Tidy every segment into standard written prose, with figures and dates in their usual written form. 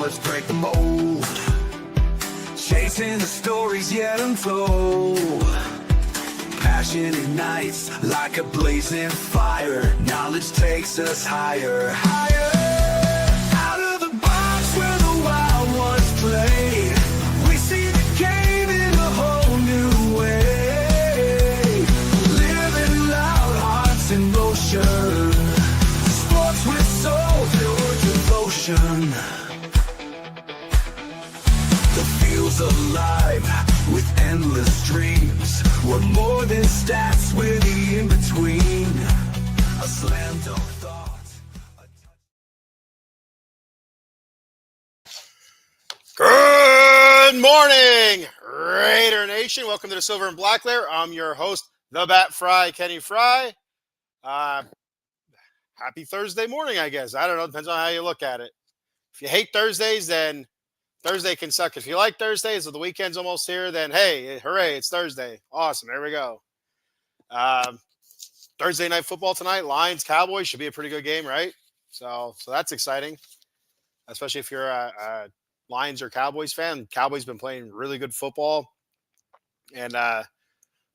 let's break the mold. Chasing the stories yet untold. Passion ignites like a blazing fire. Knowledge takes us higher, higher. Out of the box where the wild ones play. We see the game in a whole new way. Living loud, hearts in motion. Sports with soul, pure devotion. The field's alive with endless dreams. We're more than stats, we're the in-between. A slam dunk thought. Good morning, Raider Nation. Welcome to the Silver and Black Lair. I'm your host, the Bat Fry, Kenny Fry. Happy Thursday morning, I guess. I don't know. Depends on how you look at it. If you hate Thursdays, then Thursday can suck. If you like Thursdays, so the weekend's almost here, then hey, hooray, it's Thursday. Awesome. There we go. Thursday night football tonight, Lions, Cowboys, should be a pretty good game, right? So that's exciting, especially if you're a Lions or Cowboys fan. Cowboys been playing really good football, and the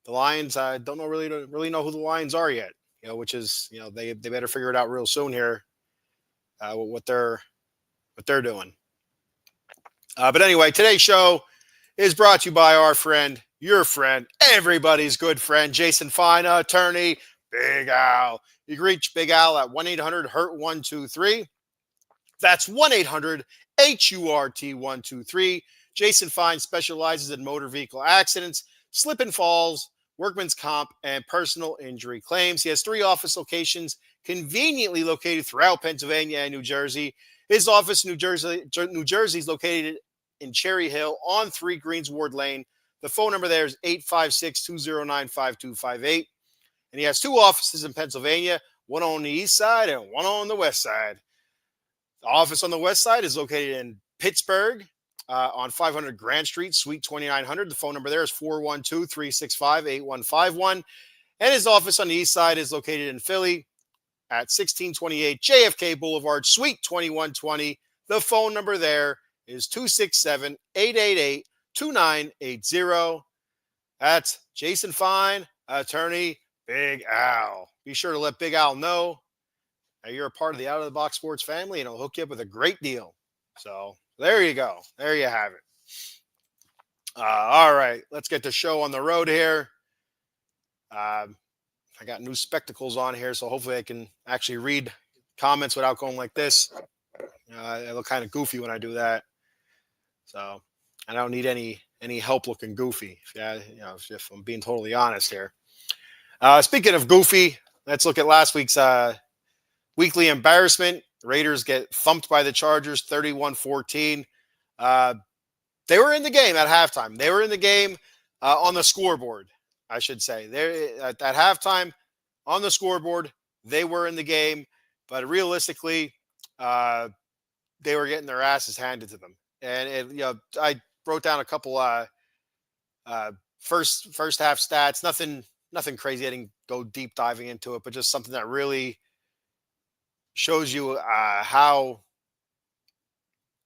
Lions don't really know who the Lions are yet. Which is they better figure it out real soon here. What they're doing. But anyway, today's show is brought to you by our friend, your friend, everybody's good friend, Jason Fine, attorney, Big Al. You can reach Big Al at 1-800-HURT-123. That's 1-800-HURT-123. Jason Fine specializes in motor vehicle accidents, slip and falls, workman's comp, and personal injury claims. He has 3 office locations conveniently located throughout Pennsylvania and New Jersey. His office in New Jersey is located in Cherry Hill on 3 Greensward Lane. The phone number there is 856-209-5258. And he has 2 offices in Pennsylvania, one on the east side and one on the west side. The office on the west side is located in Pittsburgh on 500 Grand Street, Suite 2900. The phone number there is 412-365-8151. And his office on the east side is located in Philly at 1628 JFK Boulevard, Suite 2120. The phone number there is 267-888-2980. That's Jason Fine, attorney, Big Al. Be sure to let Big Al know that you're a part of the Out of the Box Sports family, and he'll hook you up with a great deal. So there you go. There you have it. All right, let's get the show on the road here. I got new spectacles on here, so hopefully I can actually read comments without going like this. I look kind of goofy when I do that. So I don't need any help looking goofy. If I'm being totally honest here. Speaking of goofy, let's look at last week's weekly embarrassment. The Raiders get thumped by the Chargers 31-14. They were in the game at halftime. They were in the game on the scoreboard, I should say. They're at halftime on the scoreboard. They were in the game, but realistically, they were getting their asses handed to them. And I wrote down a couple first half stats. Nothing crazy. I didn't go deep diving into it, but just something that really shows you how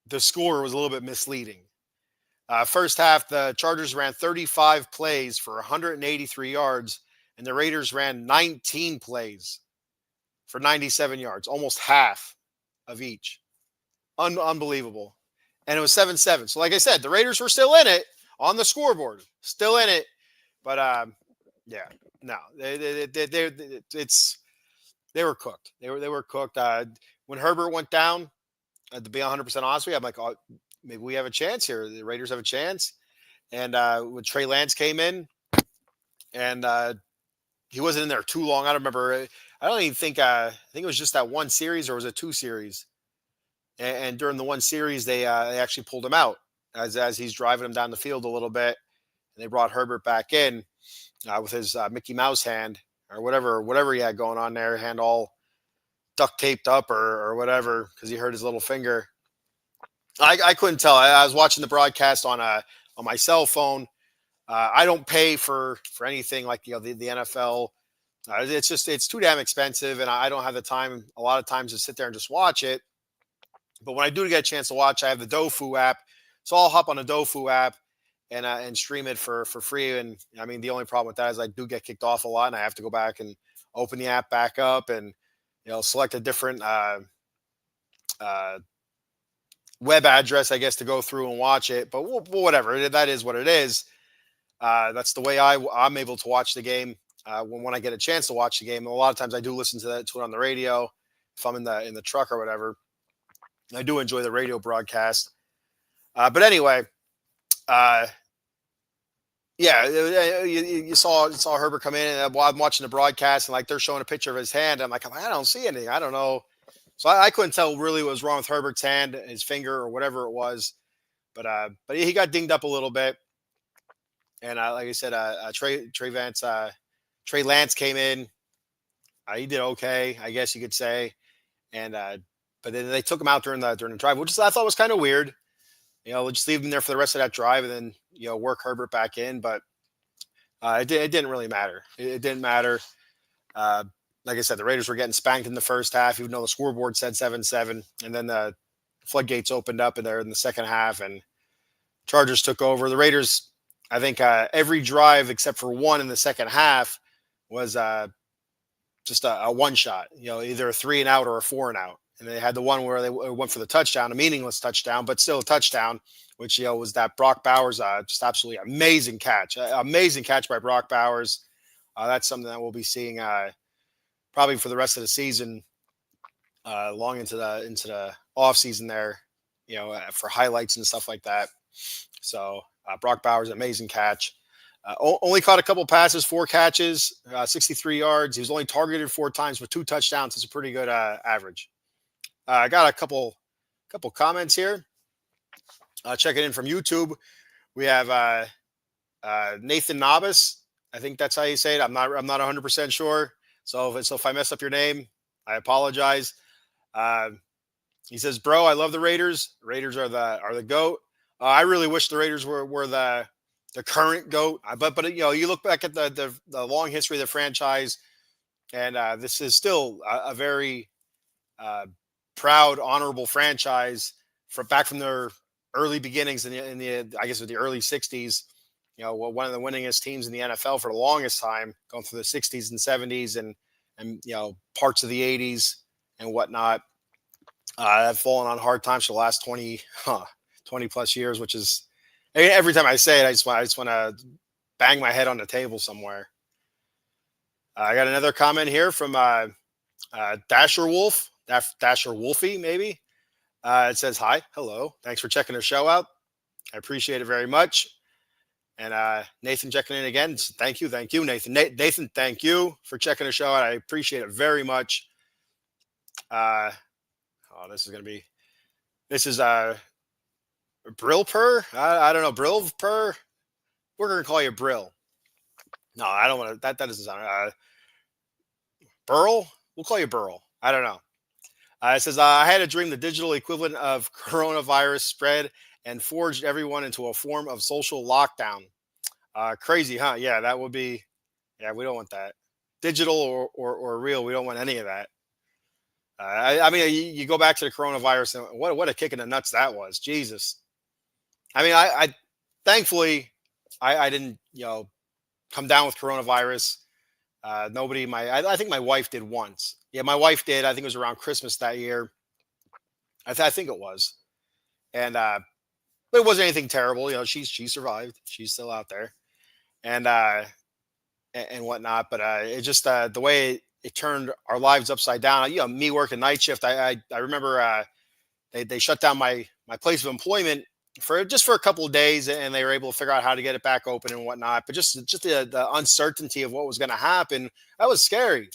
the score was a little bit misleading. First half, the Chargers ran 35 plays for 183 yards, and the Raiders ran 19 plays for 97 yards, almost half of each. Unbelievable. And it was 7-7. So like I said, the Raiders were still in it on the scoreboard, still in it. But they were cooked. They were cooked. When Herbert went down, to be 100% honest with you, I'm like, oh, maybe we have a chance here. The Raiders have a chance. And when Trey Lance came in, and he wasn't in there too long. I don't remember. I don't even think. I think it was just that one series, or was it 2 series? And during the one series, they actually pulled him out as he's driving him down the field a little bit, and they brought Herbert back in with his Mickey Mouse hand or whatever he had going on there, hand all duct taped up or whatever, because he hurt his little finger. I couldn't tell. I was watching the broadcast on my cell phone. I don't pay for anything like the NFL. It's too damn expensive, and I don't have the time a lot of times to sit there and just watch it. But when I do get a chance to watch, I have the Dofu app, so I'll hop on the Dofu app and stream it for free. And I mean, the only problem with that is I do get kicked off a lot, and I have to go back and open the app back up and select a different uh, web address, I guess, to go through and watch it. But whatever, that is what it is. That's the way I'm able to watch the game when I get a chance to watch the game. And a lot of times I do listen to it on the radio if I'm in the truck or whatever. I do enjoy the radio broadcast. But anyway, yeah, you saw Herbert come in, and while I'm watching the broadcast, and like they're showing a picture of his hand, I'm like, I don't see anything. I don't know. So I couldn't tell really what was wrong with Herbert's hand, his finger, or whatever it was. But he got dinged up a little bit. And like I said, Trey Lance came in. He did okay, I guess you could say. And but then they took him out during the drive, which I thought was kind of weird. We'll just leave him there for the rest of that drive, and then work Herbert back in. But it didn't really matter. It didn't matter. Like I said, the Raiders were getting spanked in the first half, even though the scoreboard said 7-7, and then the floodgates opened up in the second half, and Chargers took over. The Raiders, I think, every drive except for one in the second half was just a one shot. Either a 3-and-out or a 4-and-out. And they had the one where they went for the touchdown, a meaningless touchdown, but still a touchdown, which was that Brock Bowers, just absolutely amazing catch, amazing catch by Brock Bowers. That's something that we'll be seeing probably for the rest of the season, long into the off season there, for highlights and stuff like that. So Brock Bowers, amazing catch. Only caught a couple passes, 4 catches, 63 yards. He was only targeted 4 times with 2 touchdowns. It's a pretty good average. I got a couple comments here. Checking in from YouTube, we have Nathan Nabis. I think that's how you say it. I'm not 100% sure. So if I mess up your name, I apologize. He says, "Bro, I love the Raiders. Raiders are the GOAT. I really wish the Raiders were the current GOAT. But you look back at the long history of the franchise, and this is still a very proud, honorable franchise back from their early beginnings in the I guess with the early 60s. One of the winningest teams in the NFL for the longest time, going through the 60s and 70s and parts of the 80s and whatnot. Have fallen on hard times for the last 20 plus years, which is, every time I say it, I just want to bang my head on the table somewhere. I got another comment here from Dasher Wolf. Dasher Wolfie, maybe. It says, "Hi, hello. Thanks for checking the show out. I appreciate it very much." And Nathan checking in again. Thank you, Nathan. Nathan, thank you for checking the show out. I appreciate it very much. This is Brill Purr. I don't know, Brill Purr. We're gonna call you Brill. No, I don't want to. That doesn't sound. Burl. We'll call you Burl. I don't know. It says, "I had a dream the digital equivalent of coronavirus spread and forged everyone into a form of social lockdown." Crazy, huh? Yeah, that would be. Yeah, we don't want that. Digital or real, we don't want any of that. I mean, you go back to the coronavirus, and what a kick in the nuts that was. Jesus. I mean, I thankfully I didn't come down with coronavirus. Nobody. I think my wife did once. Yeah, my wife did. I think it was around Christmas that year. I think it was, and but it wasn't anything terrible. She survived. She's still out there, and whatnot. But it just the way it turned our lives upside down. Me working night shift. I remember they shut down my place of employment for a couple of days, and they were able to figure out how to get it back open and whatnot. But just the uncertainty of what was going to happen, that was scary.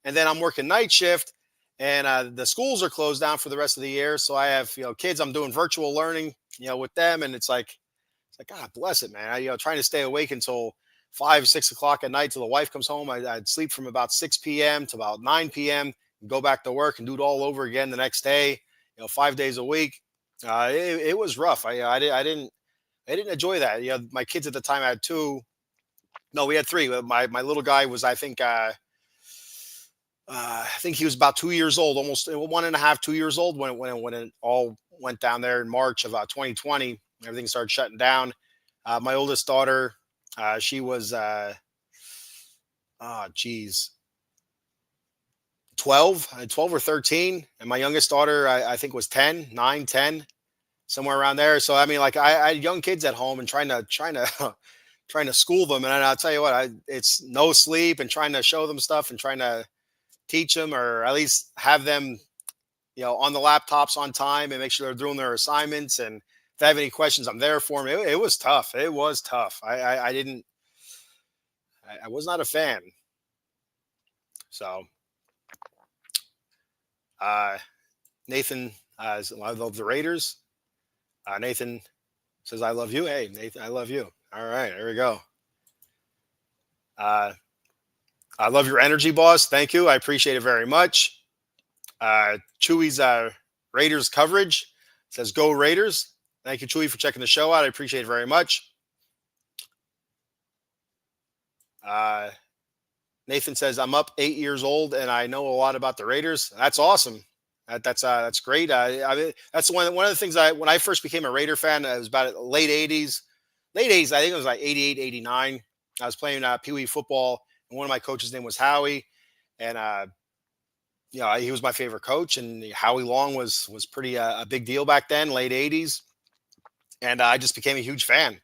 And then I'm working night shift, and the schools are closed down for the rest of the year. So I have kids. I'm doing virtual learning with them, and it's like God bless it, man. Trying to stay awake until 5, 6 o'clock at night till the wife comes home. I'd sleep from about 6 p.m. to about 9 p.m. and go back to work and do it all over again the next day. 5 days a week. It was rough. I didn't enjoy that. My kids at the time, I had 2. No, we had 3. My little guy was, I think, I think he was about 2 years old, almost 1.5, 2 years old when it all went down there in March of 2020. Everything started shutting down. My oldest daughter, she was, geez, 12, 12 or 13. And my youngest daughter, I think was 10, 9, 10, somewhere around there. So, I mean, like I had young kids at home and trying to, trying to school them. And I'll tell you what, it's no sleep and trying to show them stuff and trying to teach them or at least have them, on the laptops on time and make sure they're doing their assignments. And if they have any questions, I'm there for them. It was tough. It was tough. I didn't, I was not a fan. So, uh, Nathan, I love the Raiders. Nathan says, I love you. Hey, Nathan, I love you. All right, there we go. Uh, I love your energy, boss. Thank you. I appreciate it very much. Chewy's Raiders coverage says, go Raiders. Thank you, Chewy, for checking the show out. I appreciate it very much. Nathan says, I'm up 8 years old and I know a lot about the Raiders. That's awesome. That's great. I mean, that's one of the things when I first became a Raider fan, it was about late 80s. Late 80s, I think it was like 88, 89. I was playing Pee Wee football, and one of my coaches' name was Howie. And, he was my favorite coach. And Howie Long was pretty a big deal back then, late 80s. And I just became a huge fan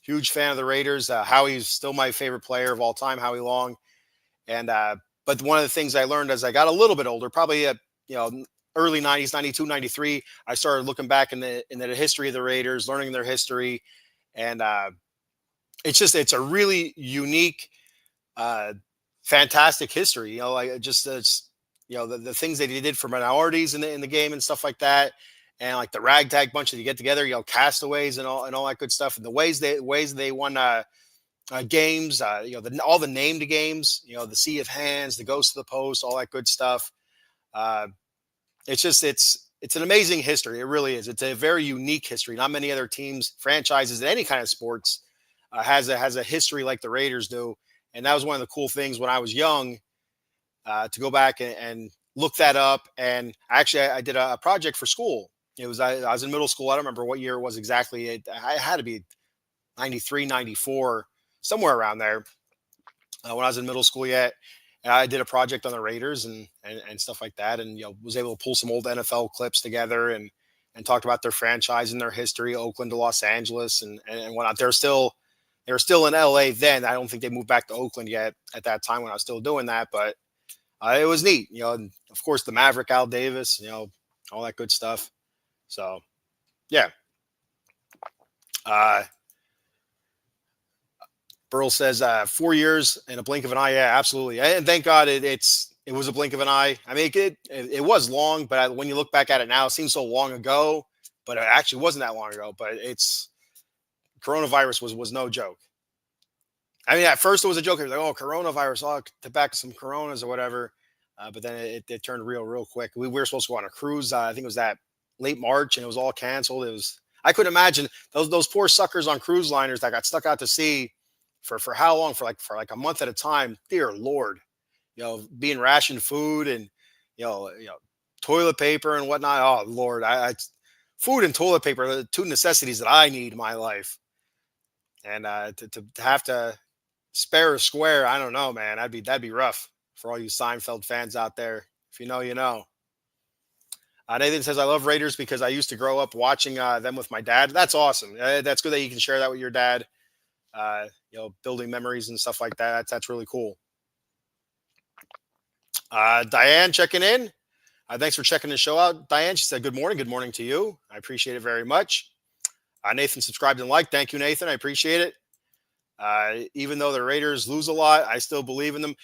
of the Raiders. Howie's still my favorite player of all time, Howie Long. And but one of the things I learned as I got a little bit older, probably early 90s, 92, 93, I started looking back in the history of the Raiders, learning their history. And it's a really unique, fantastic history. Like just it's the things that he did for minorities in the game and stuff like that. And like the ragtag bunch that you get together, castaways and all that good stuff. And the ways they won games, all the named games, the Sea of Hands, the Ghost of the Post, all that good stuff. It's an amazing history. It really is. It's a very unique history. Not many other teams, franchises, in any kind of sports has a history like the Raiders do. And that was one of the cool things when I was young to go back and look that up. And actually, I did a project for school. I was in middle school. I don't remember what year it was exactly. I had to be 93, 94, somewhere around there when I was in middle school yet. And I did a project on the Raiders and stuff like that. And, was able to pull some old NFL clips together and talked about their franchise and their history, Oakland to Los Angeles and whatnot. They were still in LA then. I don't think they moved back to Oakland yet at that time when I was still doing that, but it was neat, and of course the Maverick Al Davis, all that good stuff. So yeah. Burl says 4 years in a blink of an eye. Yeah, absolutely. And thank God it was a blink of an eye. I mean, it was long, but when you look back at it now, it seems so long ago, but it actually wasn't that long ago. But coronavirus was no joke. I mean, at first it was a joke. It was like, oh, coronavirus, to back some Coronas or whatever. But then it turned real quick. We were supposed to go on a cruise. I think it was that late March, and it was all canceled. I couldn't imagine those poor suckers on cruise liners that got stuck out to sea for how long? For like a month at a time. Dear Lord, being rationed food and toilet paper and whatnot. Oh Lord, food and toilet paper are the two necessities that I need in my life. And to have to spare a square, I don't know, man. That'd be rough for all you Seinfeld fans out there. If you know, you know. Nathan says, I love Raiders because I used to grow up watching them with my dad. That's awesome. That's good that you can share that with your dad. Building memories and stuff like that. That's really cool. Diane checking in. Thanks for checking the show out, Diane. She said, good morning. Good morning to you. I appreciate it very much. Nathan subscribed and liked. Thank you, Nathan. I appreciate it. Even though the Raiders lose a lot, I still believe in them.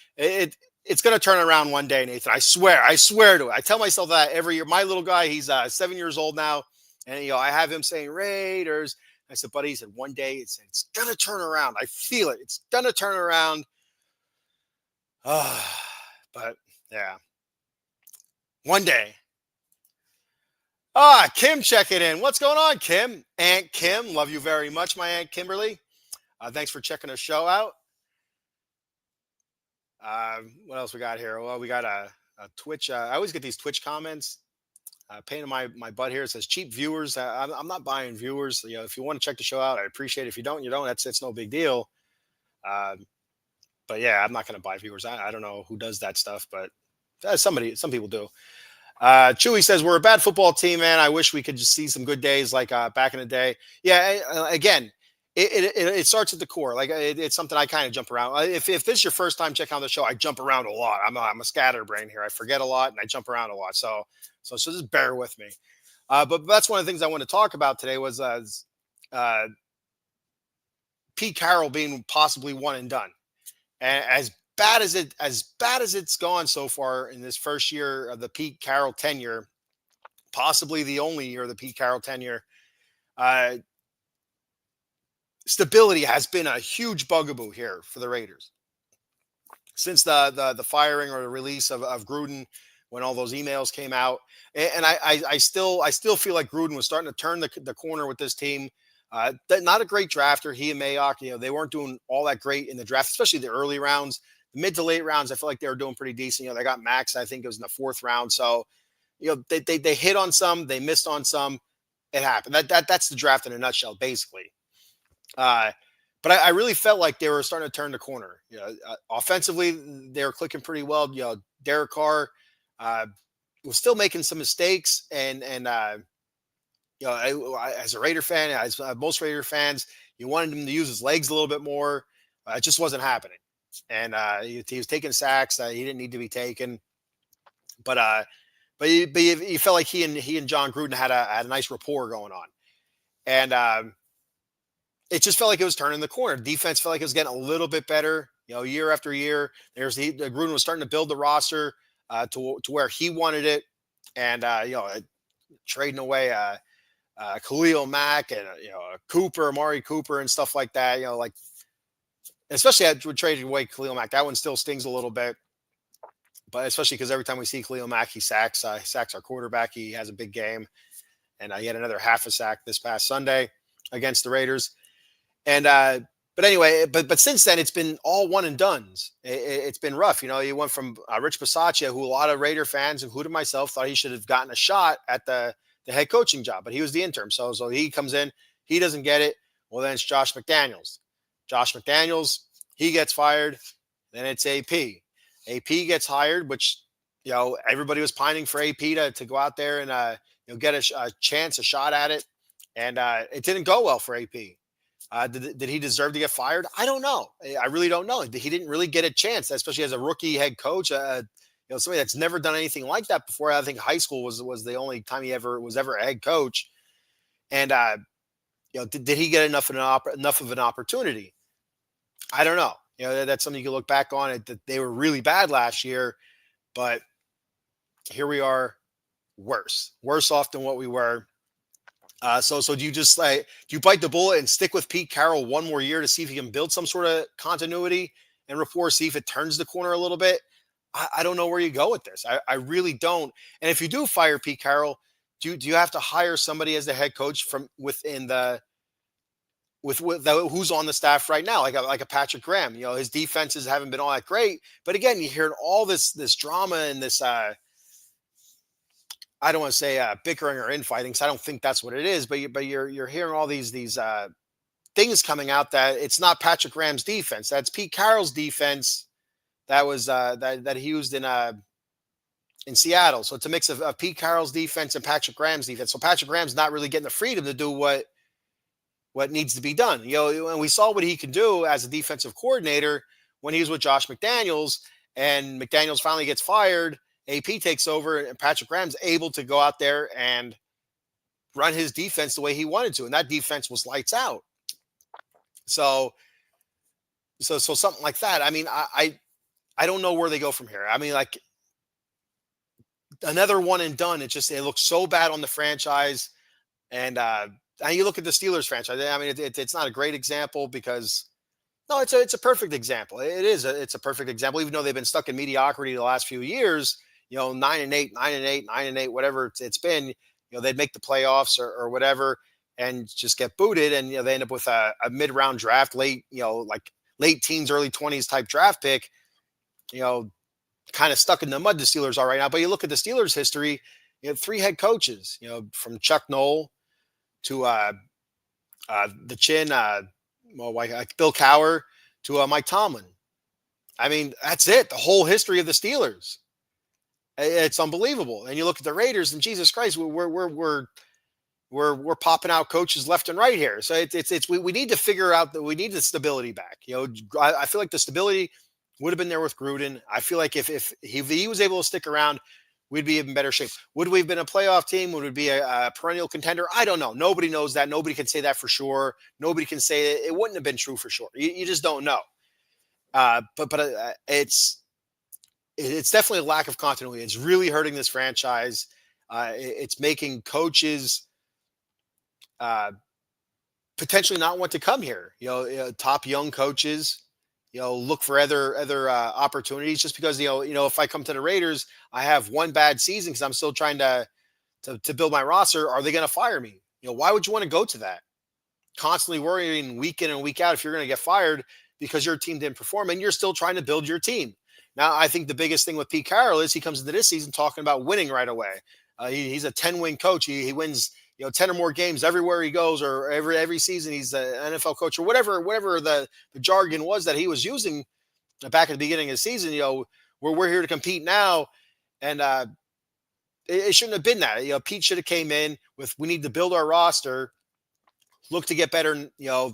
It's going to turn around one day, Nathan. I swear to it. I tell myself that every year. My little guy, he's 7 years old now. And, I have him saying Raiders. I said, buddy, he said, one day it's going to turn around. I feel it. It's going to turn around. But yeah, one day. Kim checking in. What's going on, Kim? Aunt Kim, love you very much, my Aunt Kimberly. Thanks for checking the show out. What else we got here? Well, we got Twitch. I always get these Twitch comments. Pain in my butt here. It says cheap viewers. I'm not buying viewers. If you want to check the show out, I appreciate it. If you don't, you don't. It's no big deal. Um, but yeah, I'm not going to buy viewers. I don't know who does that stuff, but some people do. Chewy says we're a bad football team, man. I wish we could just see some good days like back in the day. Yeah, again, it starts at the core. Like it's something I kind of jump around. If this is your first time checking out the show, I jump around a lot. I'm a scatterbrain here. I forget a lot and I jump around a lot. So just bear with me. But that's one of the things I want to talk about today was Pete Carroll being possibly one and done. And as bad as it's gone so far in this first year of the Pete Carroll tenure, possibly the only year of the Pete Carroll tenure, stability has been a huge bugaboo here for the Raiders since the firing or the release of Gruden, when all those emails came out. And I still feel like Gruden was starting to turn the corner with this team. Not a great drafter. He and Mayock, they weren't doing all that great in the draft, especially the early rounds. The mid to late rounds, I feel like they were doing pretty decent. They got Max, I think it was in the 4th round. So, they hit on some, they missed on some. It happened. That's the draft in a nutshell, basically. But I really felt like they were starting to turn the corner. Offensively, they were clicking pretty well. Derek Carr was still making some mistakes, and as a Raider fan, as most Raider fans, you wanted him to use his legs a little bit more. It just wasn't happening, and he was taking sacks that he didn't need to be taken. But you felt like he and John Gruden had a nice rapport going on, and it just felt like it was turning the corner. Defense felt like it was getting a little bit better, year after year. Gruden was starting to build the roster to where he wanted it, and trading away Khalil Mack and Amari Cooper and stuff like that. Like especially with trading away Khalil Mack, that one still stings a little bit. But especially because every time we see Khalil Mack, he sacks our quarterback. He has a big game, and he had another half a sack this past Sunday against the Raiders. And but anyway, but since then it's been all one and dones. It's been rough. You went from Rich Bisaccia, who a lot of Raider fans, including myself, thought he should have gotten a shot at the head coaching job, but he was the interim. So he comes in, he doesn't get it. Well, then it's Josh McDaniels. He gets fired. Then it's AP. AP gets hired, which everybody was pining for AP to go out there and get a chance, a shot at it, and it didn't go well for AP. Did he deserve to get fired? I don't know. I really don't know. He didn't really get a chance, especially as a rookie head coach. Somebody that's never done anything like that before. I think high school was the only time he was ever a head coach. And did he get enough of an opportunity? I don't know. That's something you can look back on it. That they were really bad last year, but here we are, worse off than what we were. So do you just do you bite the bullet and stick with Pete Carroll one more year to see if he can build some sort of continuity and rapport, see if it turns the corner a little bit? I don't know where you go with this. I really don't. And if you do fire Pete Carroll, do you have to hire somebody as the head coach from within who's on the staff right now, like a Patrick Graham? His defenses haven't been all that great, but again, you hear all this drama and this I don't want to say bickering or infighting, because I don't think that's what it is. But you're hearing all these things coming out that it's not Patrick Graham's defense. That's Pete Carroll's defense. That was that he used in Seattle. So it's a mix of Pete Carroll's defense and Patrick Graham's defense. So Patrick Graham's not really getting the freedom to do what needs to be done. And we saw what he can do as a defensive coordinator when he was with Josh McDaniels, and McDaniels finally gets fired. AP takes over, and Patrick Graham's able to go out there and run his defense the way he wanted to, and that defense was lights out. So something like that. I mean, I don't know where they go from here. I mean, like another one and done. It looks so bad on the franchise, and you look at the Steelers franchise. I mean, it's not a great example because. No, it's a perfect example. It's a perfect example, even though they've been stuck in mediocrity the last few years. 9-8, whatever it's been. They'd make the playoffs or whatever, and just get booted, and they end up with a mid-round draft, late, like late teens, early 20s type draft pick. kind of stuck in the mud the Steelers are right now. But you look at the Steelers' history, 3 head coaches, from Chuck Noll to the chin, Bill Cowher to Mike Tomlin. I mean, that's it. The whole history of the Steelers. It's unbelievable. And you look at the Raiders, and Jesus Christ, we're popping out coaches left and right here. So we need to figure out that we need the stability back. I feel like the stability would have been there with Gruden. I feel like if he was able to stick around, we'd be in better shape. Would we have been a playoff team? Would we be a perennial contender? I don't know. Nobody knows that. Nobody can say that for sure. Nobody can say it wouldn't have been true for sure. You just don't know. But it's definitely a lack of continuity. It's really hurting this franchise. It's making coaches potentially not want to come here. Top young coaches, look for other opportunities just because if I come to the Raiders, I have one bad season because I'm still trying to build my roster. Are they going to fire me? Why would you want to go to that? Constantly worrying week in and week out if you're going to get fired because your team didn't perform and you're still trying to build your team. Now, I think the biggest thing with Pete Carroll is he comes into this season talking about winning right away. He's a 10-win coach. He wins 10 or more games everywhere he goes, or every season he's an NFL coach, or whatever the jargon was that he was using back at the beginning of the season. We're here to compete now, and it shouldn't have been that. Pete should have came in with, we need to build our roster, look to get better,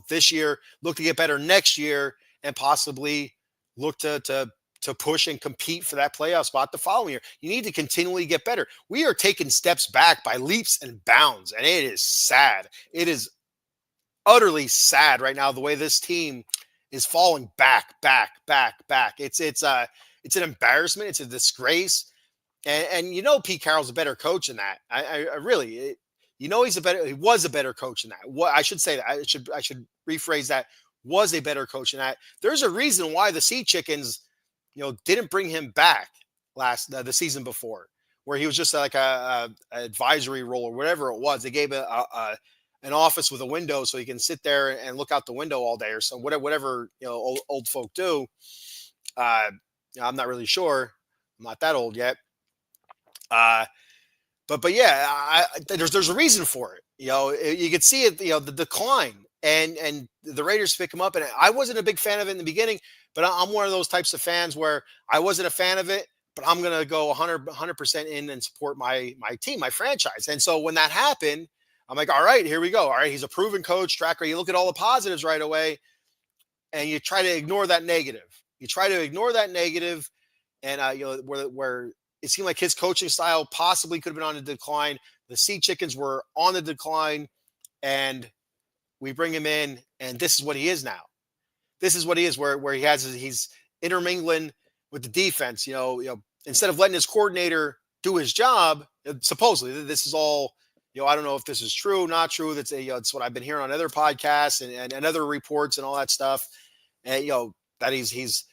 this year, look to get better next year, and possibly look to push and compete for that playoff spot the following year. You need to continually get better. We are taking steps back by leaps and bounds, and it is sad. It is utterly sad right now the way this team is falling back. It's an embarrassment. It's a disgrace. And Pete Carroll's a better coach than that. I really, he was a better coach than that. What I should say that I should rephrase that, was a better coach than that. There's a reason why the Sea Chickens didn't bring him back the season before, where he was just like a advisory role or whatever it was. They gave an office with a window so he can sit there and look out the window all day or so, whatever old folk do. I'm not really sure. I'm not that old yet. But yeah, there's a reason for it. You could see it, the decline, and the Raiders pick him up. And I wasn't a big fan of it in the beginning, but I'm one of those types of fans where I wasn't a fan of it, but I'm going to go 100% in and support my team, my franchise. And so when that happened, I'm like, all right, here we go. All right, he's a proven coach, tracker. You look at all the positives right away, and you try to ignore that negative. And where it seemed like his coaching style possibly could have been on the decline. The Sea Chickens were on the decline, and we bring him in, and this is what he is now. This is what he is, where he's intermingling with the defense. Instead of letting his coordinator do his job, supposedly this is all. I don't know if this is true, not true. That's it's what I've been hearing on other podcasts and other reports and all that stuff. And that he's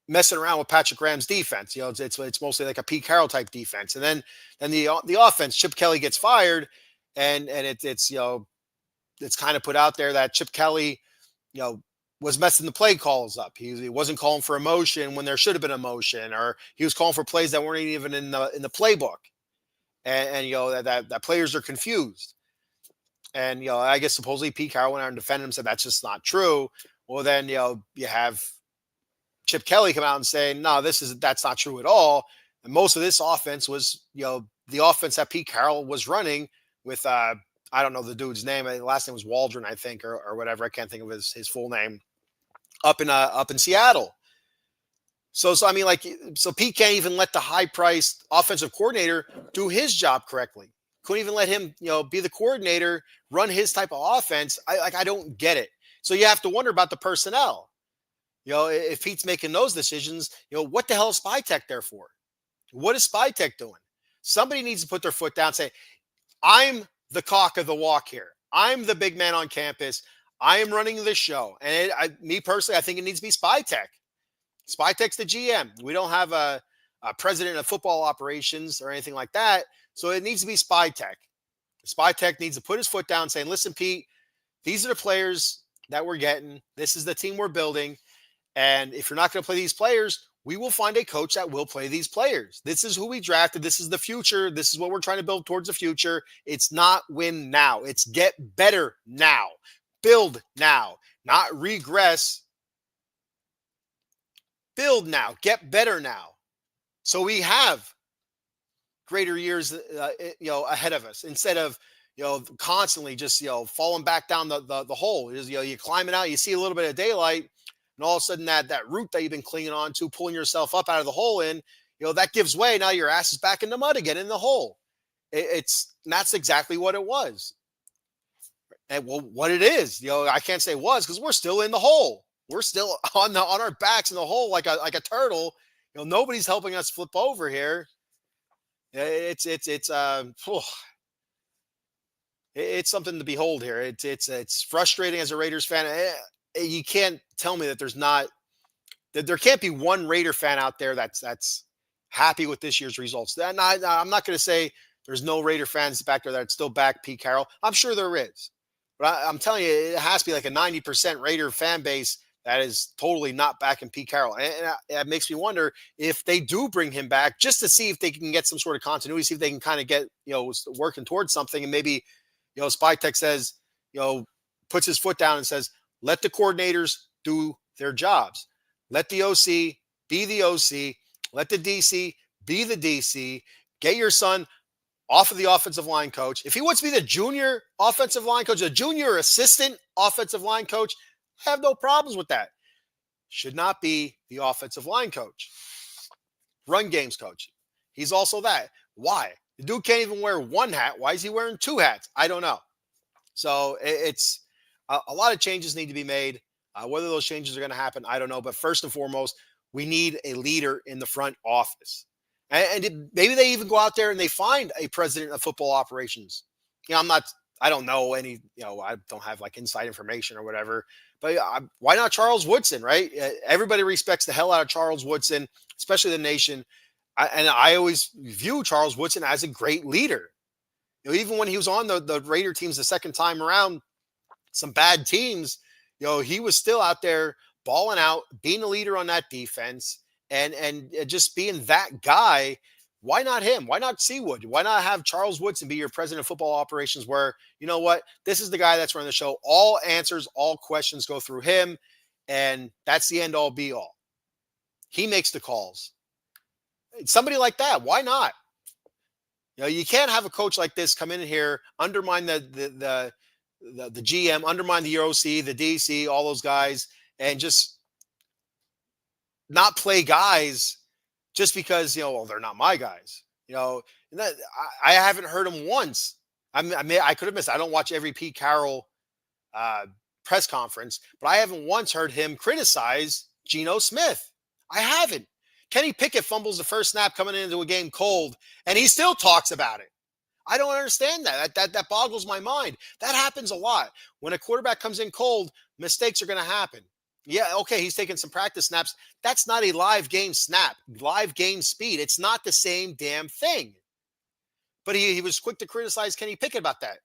messing around with Patrick Graham's defense. It's mostly like a Pete Carroll type defense. And then the offense, Chip Kelly gets fired, and it's kind of put out there that Chip Kelly, was messing the play calls up. He wasn't calling for a motion when there should have been a motion, or he was calling for plays that weren't even in the playbook. And that players are confused. And I guess supposedly Pete Carroll went out and defended him, said that's just not true. Well, then you have Chip Kelly come out and say, no, that's not true at all. And most of this offense was the offense that Pete Carroll was running with I don't know the dude's name. The last name was Waldron, I think, or whatever. I can't think of his full name. Up in Seattle. So I mean, so Pete can't even let the high-priced offensive coordinator do his job correctly. Couldn't even let him, be the coordinator, run his type of offense. I don't get it. So you have to wonder about the personnel. If Pete's making those decisions, what the hell is Spy Tech there for? What is Spy Tech doing? Somebody needs to put their foot down and say, I'm the cock of the walk here. I'm the big man on campus. I am running this show. And me personally, I think it needs to be Spy Tech. Spy Tech's the GM. We don't have a president of football operations or anything like that. So it needs to be Spy Tech. Spy Tech needs to put his foot down saying, listen, Pete, these are the players that we're getting. This is the team we're building. And if you're not going to play these players, we will find a coach that will play these players. This is who we drafted. This is the future. This is what we're trying to build towards the future. It's not win now. It's get better now. Build now, not regress. Build now. Get better now. So we have greater years, ahead of us instead of, constantly just, falling back down the hole. Is, you climbing out, you see a little bit of daylight, and all of a sudden that root that you've been clinging on to, pulling yourself up out of the hole in, that gives way. Now your ass is back in the mud again in the hole. That's exactly what it was. And well, what it is, I can't say was because we're still in the hole. We're still on our backs in the hole like a turtle. Nobody's helping us flip over here. It's something to behold here. It's frustrating as a Raiders fan. You can't tell me that there can't be one Raider fan out there that's happy with this year's results. I'm not going to say there's no Raider fans back there that still back Pete Carroll. I'm sure there is, but I'm telling you, it has to be like a 90% Raider fan base that is totally not backing Pete Carroll. And it makes me wonder if they do bring him back just to see if they can get some sort of continuity, see if they can kind of get, working towards something. And maybe, Spytek says, puts his foot down and says, let the coordinators do their jobs. Let the OC be the OC. Let the DC be the DC. Get your son off of the offensive line coach. If he wants to be the junior offensive line coach, a junior assistant offensive line coach, I have no problems with that. Should not be the offensive line coach. Run games coach. He's also that. Why? The dude can't even wear one hat. Why is he wearing two hats? I don't know. So it's a lot of changes need to be made. Whether those changes are going to happen, I don't know. But first and foremost, we need a leader in the front office. And maybe they even go out there and they find a president of football operations. I don't know any, I don't have like inside information or whatever. But why not Charles Woodson, right? Everybody respects the hell out of Charles Woodson, especially the nation. I always view Charles Woodson as a great leader. Even when he was on the Raider teams the second time around, some bad teams, he was still out there balling out, being a leader on that defense, and just being that guy. Why not him? Why not Seawood? Why not have Charles Woodson be your president of football operations where, this is the guy that's running the show. All answers, all questions go through him. And that's the end all be all. He makes the calls. Somebody like that. Why not? You can't have a coach like this come in here, undermine the GM, undermine the OC, the DC, all those guys, and just not play guys just because, they're not my guys, I haven't heard him once. I could have missed. I don't watch every Pete Carroll press conference, but I haven't once heard him criticize Geno Smith. I haven't. Kenny Pickett fumbles the first snap coming into a game cold, and he still talks about it. I don't understand that. That boggles my mind. That happens a lot. When a quarterback comes in cold, mistakes are going to happen. Yeah, okay, he's taking some practice snaps. That's not a live game snap, live game speed. It's not the same damn thing. But he was quick to criticize Kenny Pickett about that.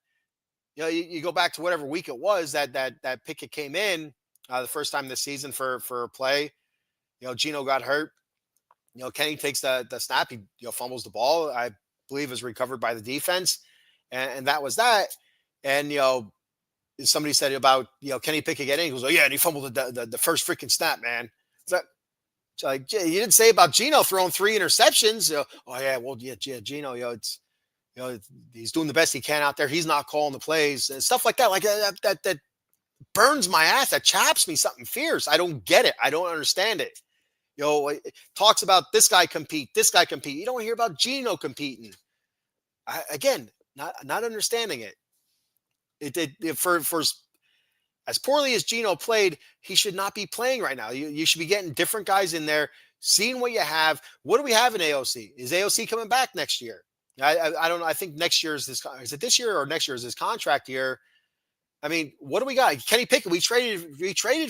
You go back to whatever week it was that Pickett came in the first time this season for a play. Geno got hurt. Kenny takes the snap. He fumbles the ball. I believe is recovered by the defense, and that was that. And somebody said about Kenny Pickett getting. He goes, oh yeah, and he fumbled the first freaking snap, man. It's like you didn't say about Geno throwing 3 interceptions. Oh yeah, well yeah, Geno, it's he's doing the best he can out there. He's not calling the plays and stuff like that. Like that burns my ass. That chaps me something fierce. I don't get it. I don't understand it. It talks about this guy compete. You don't hear about Geno competing. Again, not understanding it. For as poorly as Geno played, he should not be playing right now. You should be getting different guys in there, seeing what you have. What do we have in AOC? Is AOC coming back next year? I don't know. I think next year is it this year or next year is his contract year? I mean, what do we got? Kenny Pickett. We traded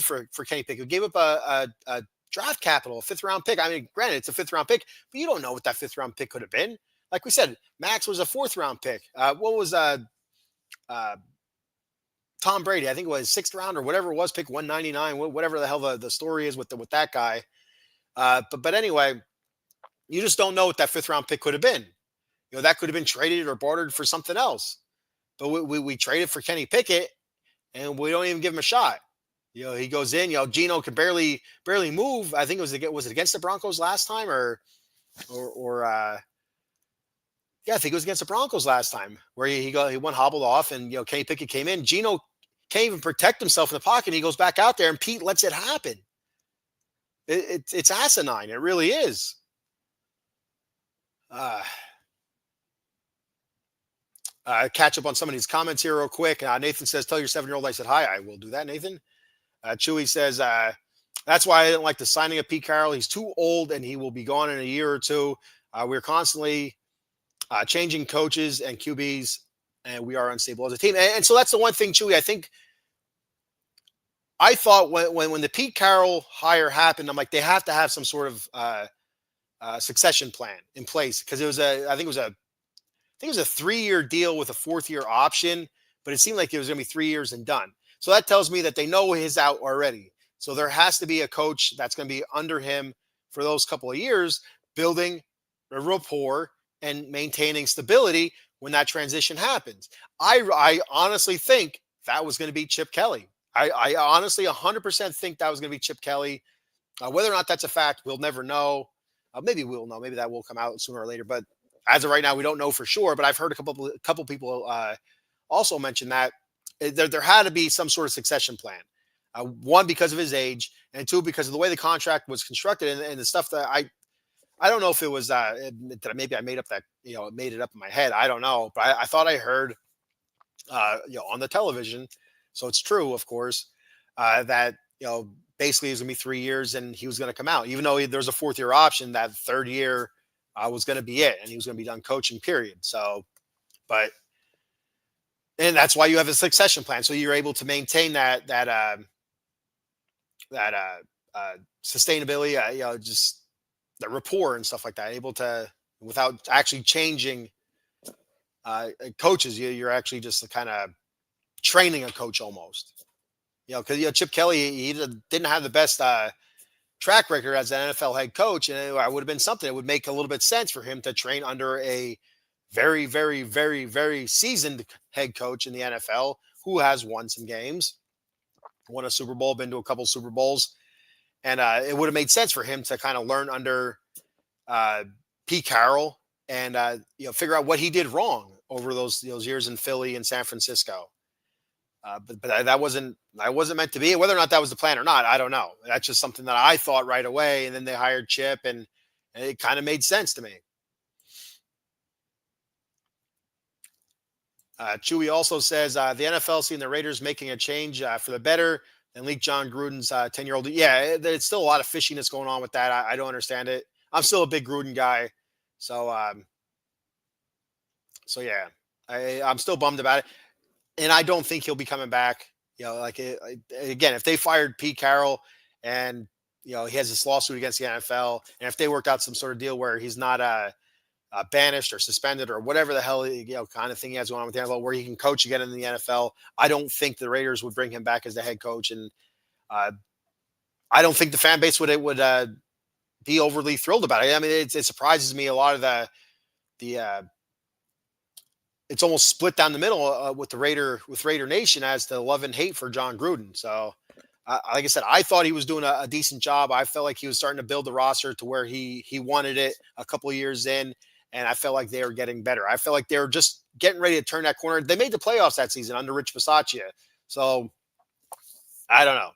for Kenny Pickett. We gave up a draft capital, a 5th round pick. I mean, granted, it's a 5th round pick, but you don't know what that 5th round pick could have been. Like we said, Max was a 4th round pick. What was Tom Brady? I think it was 6th round or whatever it was, pick 199, whatever the hell the story is with that guy. But anyway, you just don't know what that fifth round pick could have been. That could have been traded or bartered for something else. But we traded for Kenny Pickett, and we don't even give him a shot. He goes in. Geno can barely move. I think was it against the Broncos last time, or yeah, I think it was against the Broncos last time where he went hobbled off, and Kenny Pickett came in. Geno can't even protect himself in the pocket. And he goes back out there, and Pete lets it happen. It's asinine. It really is. Catch up on some of these comments here real quick. Nathan says, "Tell your 7-year-old I said hi." I will do that, Nathan. Chewy says, "That's why I didn't like the signing of Pete Carroll. He's too old, and he will be gone in a year or two. We're constantly changing coaches and QBs, and we are unstable as a team." And so that's the one thing, Chewy. I thought when the Pete Carroll hire happened, I'm like, they have to have some sort of succession plan in place, because I think it was a 3-year deal with a 4th-year option, but it seemed like it was going to be 3 years and done. So that tells me that they know his out already. So there has to be a coach that's going to be under him for those couple of years, building a rapport and maintaining stability when that transition happens. I honestly think that was going to be Chip Kelly. I honestly 100% think that was going to be Chip Kelly. Whether or not that's a fact, we'll never know. Maybe we'll know. Maybe that will come out sooner or later. But as of right now, we don't know for sure. But I've heard a couple people also mention that there had to be some sort of succession plan. One, because of his age, and two, because of the way the contract was constructed and the stuff that I don't know if it was that maybe I made up made it up in my head. I don't know, but I thought I heard on the television, so it's true, of course, that basically it was gonna be 3 years and he was gonna come out, even though there's a 4th-year option. That 3rd year was going to be it, and he was going to be done coaching, period. So, and that's why you have a succession plan, so you're able to maintain that sustainability, just the rapport and stuff like that, able to, without actually changing coaches. You're actually just kind of training a coach almost. Because Chip Kelly, he didn't have the best track record as an NFL head coach, and it would have been something. It would make a little bit sense for him to train under a very, very, very, very seasoned head coach in the NFL who has won some games, won a Super Bowl, been to a couple Super Bowls, and it would have made sense for him to kind of learn under Pete Carroll and figure out what he did wrong over those years in Philly and San Francisco. But that wasn't meant to be. Whether or not that was the plan or not, I don't know. That's just something that I thought right away. And then they hired Chip, and it kind of made sense to me. Chewy also says the NFL seeing the Raiders making a change for the better and leak John Gruden's 10-year-old. Yeah, it's still a lot of fishiness going on with that. I don't understand it. I'm still a big Gruden guy. So yeah, I'm still bummed about it. And I don't think he'll be coming back. Again, if they fired Pete Carroll and, he has this lawsuit against the NFL, and if they worked out some sort of deal where he's not banished or suspended or whatever the hell, kind of thing he has going on with the NFL, where he can coach again in the NFL, I don't think the Raiders would bring him back as the head coach. And I don't think the fan base would be overly thrilled about it. I mean, it surprises me a lot of the it's almost split down the middle with Raider Nation as to love and hate for John Gruden. So, like I said, I thought he was doing a decent job. I felt like he was starting to build the roster to where he wanted it a couple of years in, and I felt like they were getting better. I felt like they were just getting ready to turn that corner. They made the playoffs that season under Rich Bisaccia. So, I don't know.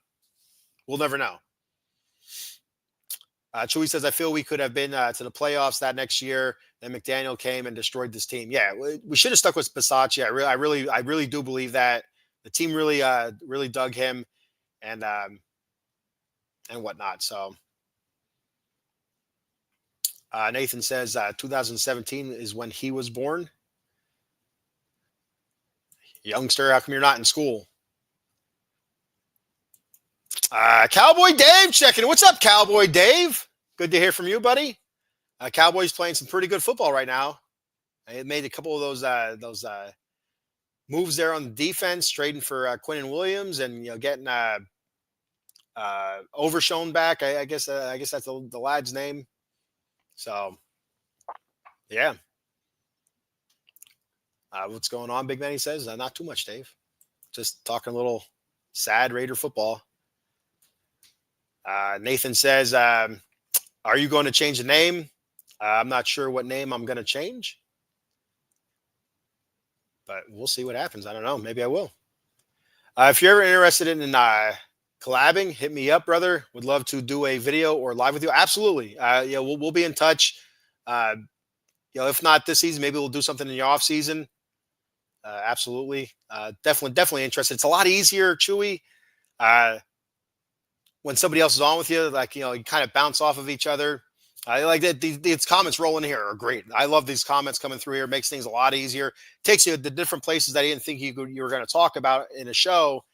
We'll never know. Chewy says, I feel we could have been to the playoffs that next year. Then McDaniel came and destroyed this team. Yeah, we should have stuck with Bisaccia. I really do believe that the team really dug him and whatnot. So Nathan says 2017 is when he was born. Youngster, how come you're not in school? Cowboy Dave checking. What's up, Cowboy Dave? Good to hear from you, buddy. Cowboys playing some pretty good football right now. They made a couple of those moves there on the defense, trading for Quinnen Williams, and getting Overshown back. I guess that's the lad's name. So yeah. What's going on, Big Man? He says, not too much, Dave. Just talking a little sad Raider football. Nathan says, are you going to change the name? I'm not sure what name I'm going to change, but we'll see what happens. I don't know. Maybe I will. If you're ever interested in collabing, hit me up, brother. Would love to do a video or live with you. Absolutely. Yeah, we'll be in touch. If not this season, maybe we'll do something in the off season. Absolutely. Definitely interested. It's a lot easier, Chewy. When somebody else is on with you, like, you kind of bounce off of each other. I like that. These comments rolling here are great. I love these comments coming through here. It makes things a lot easier. Takes you to the different places that I didn't think you were going to talk about in a show.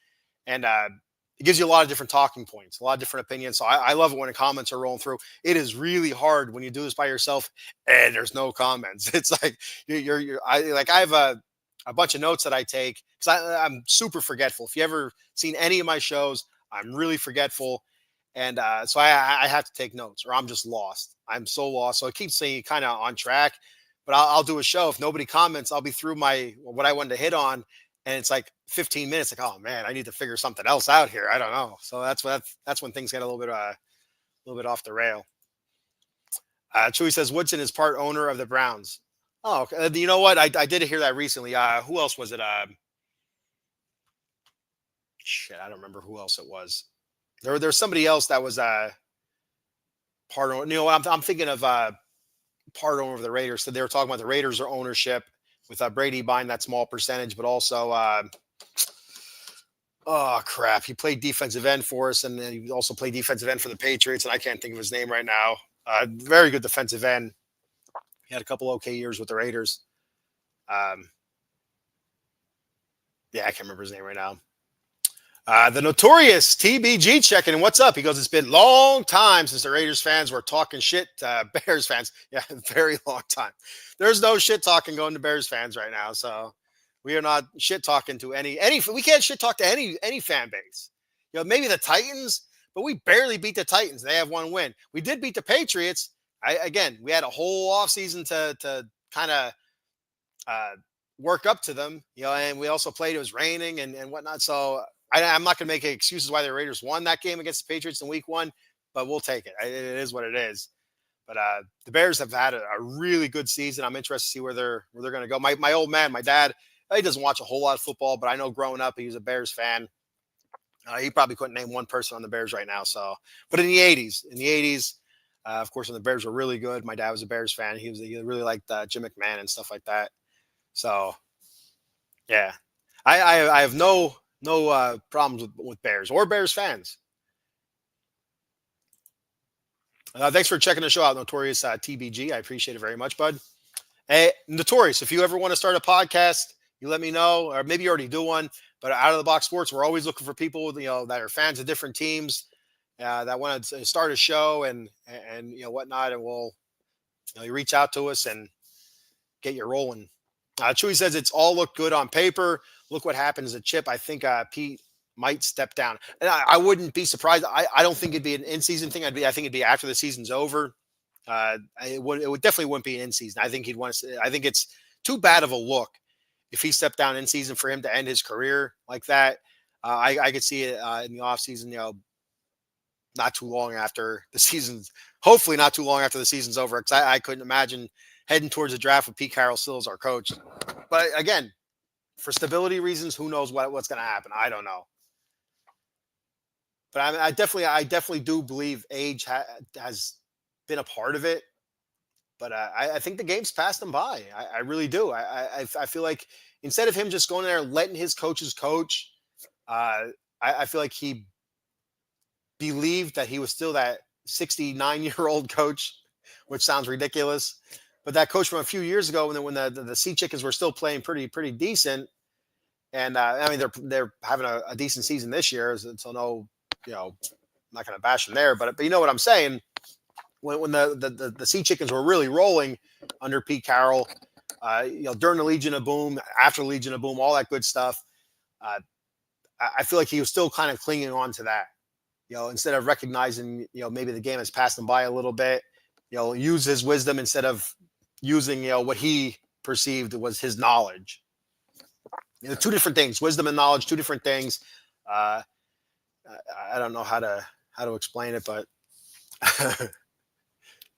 And it gives you a lot of different talking points, a lot of different opinions. So I love it when the comments are rolling through. It is really hard when you do this by yourself and there's no comments. It's like I have a bunch of notes that I take because I'm super forgetful. If you ever seen any of my shows, I'm really forgetful. And so I have to take notes or I'm just lost. I'm so lost. So it keeps saying kind of on track, but I'll do a show. If nobody comments, I'll be through what I wanted to hit on. And it's like 15 minutes. Like, oh man, I need to figure something else out here. I don't know. So that's when things get a little bit off the rail. Chewy says Woodson is part owner of the Browns. Oh, okay. You know what? I did hear that recently. Who else was it? Shit, I don't remember who else it was. There's somebody else that was part owner. You know what? I'm thinking of part owner of the Raiders. So they were talking about the Raiders' ownership with Brady buying that small percentage, but also, oh crap, he played defensive end for us, and then he also played defensive end for the Patriots, and I can't think of his name right now. Very good defensive end. He had a couple okay years with the Raiders. Yeah, I can't remember his name right now. The notorious TBG checking in. What's up? He goes, it's been a long time since the Raiders fans were talking shit to Bears fans. Yeah, very long time. There's no shit talking going to Bears fans right now. So we are not shit talking to any, we can't shit talk to any fan base. Maybe the Titans, but we barely beat the Titans. They have one win. We did beat the Patriots. We had a whole offseason to kind of work up to them, and we also played, it was raining and whatnot. So I'm not going to make excuses why the Raiders won that game against the Patriots in week 1, but we'll take it. It is what it is. But the Bears have had a really good season. I'm interested to see where they're going to go. My old man, my dad, he doesn't watch a whole lot of football, but I know growing up he was a Bears fan. He probably couldn't name one person on the Bears right now. So, but in the 80s, of course, when the Bears were really good, my dad was a Bears fan. He really liked Jim McMahon and stuff like that. So, yeah, I have no problems with Bears or Bears fans. Thanks for checking the show out, Notorious TBG. I appreciate it very much, bud. Hey, Notorious, if you ever want to start a podcast, you let me know, or maybe you already do one. But Out of the Box Sports, we're always looking for people, that are fans of different teams, that want to start a show and whatnot, and we'll you reach out to us and get you rolling. Chewy says it's all looked good on paper. Look what happens at Chip. I think Pete might step down, and I wouldn't be surprised. I don't think it'd be an in-season thing. I think it'd be after the season's over. It would definitely wouldn't be an in-season. I think he'd want to. I think it's too bad of a look if he stepped down in season for him to end his career like that. I could see it in the off season. Not too long after the season's. Hopefully, not too long after the season's over. Because I couldn't imagine heading towards the draft with Pete Carroll still as our coach. But again, for stability reasons, who knows what's going to happen? I don't know. But I definitely do believe age has been a part of it. But I think the game's passed him by. I really do. I feel like instead of him just going there letting his coaches coach, I feel like he believed that he was still that 69-year-old coach, which sounds ridiculous. But that coach from a few years ago, when the Sea Chickens were still playing pretty decent, and they're having a decent season this year, so no, I'm not going to bash them there, but you know what I'm saying. When the Sea Chickens were really rolling under Pete Carroll, during the Legion of Boom, after the Legion of Boom, all that good stuff, I feel like he was still kind of clinging on to that. instead of recognizing, maybe the game has passed him by a little bit, use his wisdom instead of using, what he perceived was his knowledge. Two different things, wisdom and knowledge, two different things. I don't know how to explain it, but